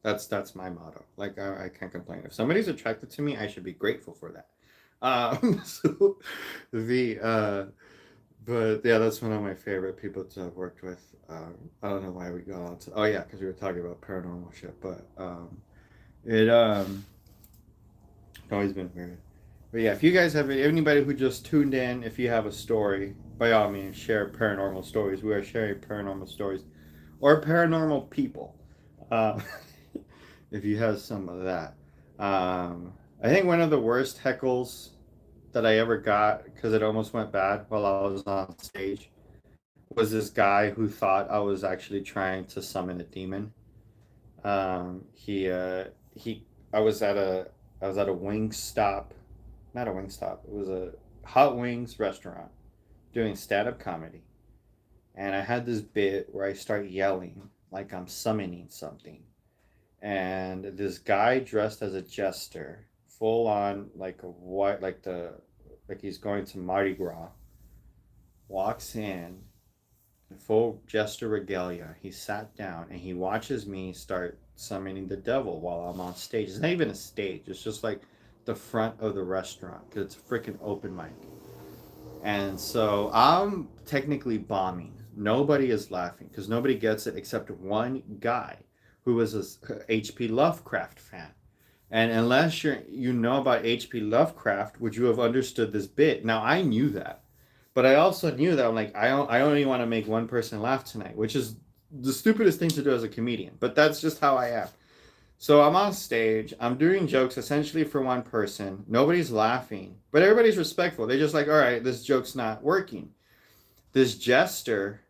That's my motto. Like I can't complain. If somebody's attracted to me, I should be grateful for that. So the but yeah, that's one of my favorite people to have worked with. I don't know why we got on to. Oh yeah, because we were talking about paranormal shit. But it always been weird. But yeah, if you guys have anybody who just tuned in, if you have a story, by all means, share paranormal stories. We are sharing paranormal stories or paranormal people. Uh, if you have some of that. I think one of the worst heckles that I ever got, because it almost went bad while I was on stage, was this guy who thought I was actually trying to summon a demon. He I was at a wing stop, not a wing stop. It was a hot wings restaurant doing stand up comedy, and I had this bit where I start yelling like I'm summoning something, and this guy dressed as a jester, full on like a white like he's going to Mardi Gras, walks in full jester regalia. He sat down and he watches me start summoning the devil while I'm on stage. It's not even a stage. It's just like the front of the restaurant because it's a freaking open mic. And so I'm technically bombing. Nobody is laughing because nobody gets it except one guy who was a H.P. Lovecraft fan. And unless you know about H.P. Lovecraft, would you have understood this bit? Now I knew that, but I also knew that I'm like I only want to make one person laugh tonight, which is the stupidest thing to do as a comedian. But that's just how I am. So I'm on stage. I'm doing jokes essentially for one person. Nobody's laughing, but everybody's respectful. They're just like, all right, this joke's not working. This jester,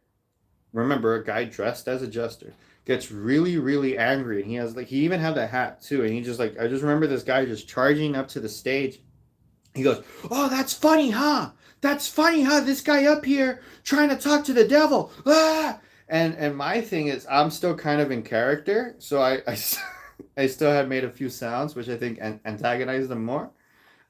remember, a guy dressed as a jester, gets really, really angry, and he even had the hat too, and he just like I just remember this guy just charging up to the stage. He goes, "Oh, that's funny, huh? That's funny, huh? This guy up here trying to talk to the devil." Ah! And my thing is, I'm still kind of in character, so I still had made a few sounds, which I think antagonized them more.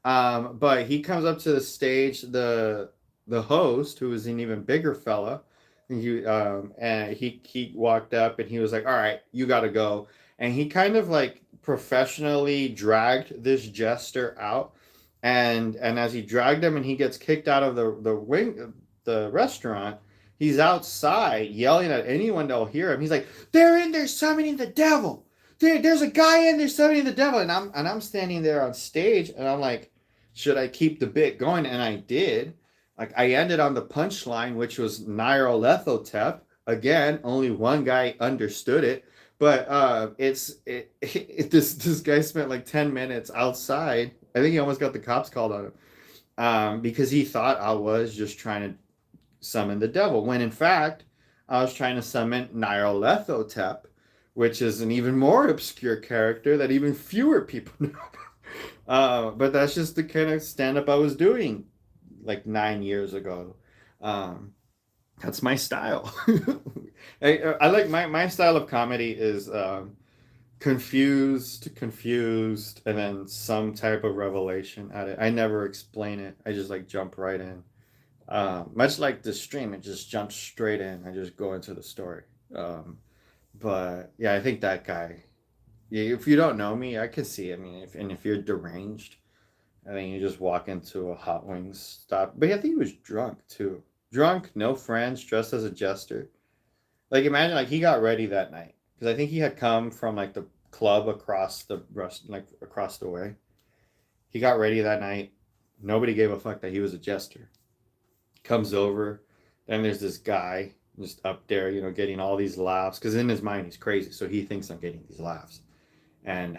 But he comes up to the stage, the host, who is an even bigger fella, and he walked up and he was like, "All right, you got to go," and he kind of like professionally dragged this jester out, and as he dragged him and he gets kicked out of the restaurant. He's outside yelling at anyone that'll hear him. He's like, "They're in there summoning the devil. There's a guy in there summoning the devil," and I'm standing there on stage, and I'm like, should I keep the bit going? And I did. Like I ended on the punchline, which was Nyarlathotep. Again, only one guy understood it, but this guy spent like 10 minutes outside. I think he almost got the cops called on him because he thought I was just trying to summon the devil, when in fact I was trying to summon Nyarlathotep, which is an even more obscure character that even fewer people know. But that's just the kind of stand up I was doing like 9 years ago. Um, that's my style. I like my style of comedy is confused, and then some type of revelation at it. I never explain it. I just like jump right in. Much like the stream, it just jumps straight in. I just go into the story. But yeah, I think that guy. Yeah, if you don't know me, I can see. I mean, if you're deranged, I think you just walk into a hot wings stop. But I think he was drunk too. Drunk, no friends, dressed as a jester. Like imagine like he got ready that night because I think he had come from like the club across the rest, like across the way. He got ready that night. Nobody gave a fuck that he was a jester. Comes over, then there's this guy just up there, getting all these laughs because in his mind he's crazy, so he thinks I'm getting these laughs, and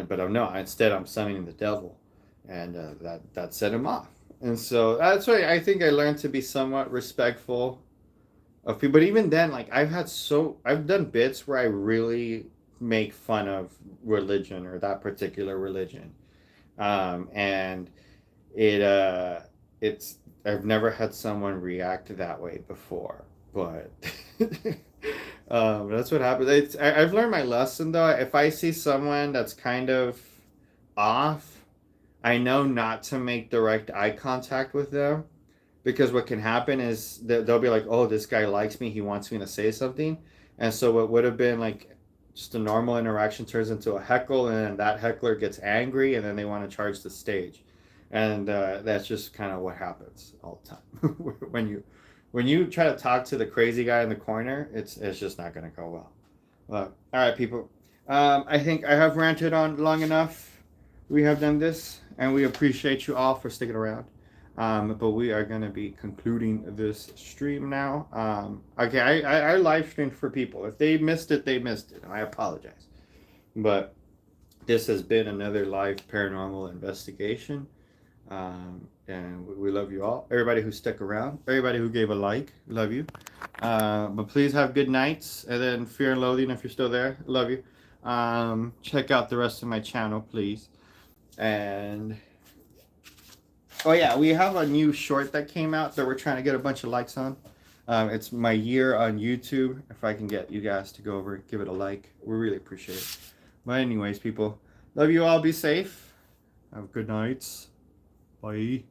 but I'm no. Instead, I'm summoning the devil, and that set him off. And so that's why I think I learned to be somewhat respectful of people. But even then, like I've done bits where I really make fun of religion or that particular religion, and it it's I've never had someone react that way before, but that's what happens. I've learned my lesson though. If I see someone that's kind of off, I know not to make direct eye contact with them because what can happen is that they'll be like, "Oh, this guy likes me. He wants me to say something," and so what would have been like just a normal interaction turns into a heckle, and then that heckler gets angry, and then they want to charge the stage, and that's just kind of what happens all the time when you try to talk to the crazy guy in the corner. It's just not going to go well. But all right, people. I think I have ranted on long enough. We have done this, and we appreciate you all for sticking around. But we are going to be concluding this stream now. Okay, I live streamed for people. If they missed it, they missed it. I apologize. But this has been another live paranormal investigation. And we love you all. Everybody who stuck around, everybody who gave a like, love you. But please have good nights. And then Fear and Loathing, if you're still there, love you. Check out the rest of my channel, please. And oh yeah, we have a new short that came out that we're trying to get a bunch of likes on. It's my year on YouTube. If I can get you guys to go over, give it a like, we really appreciate it. But anyways, people, love you all. Be safe. Have good nights. Bye.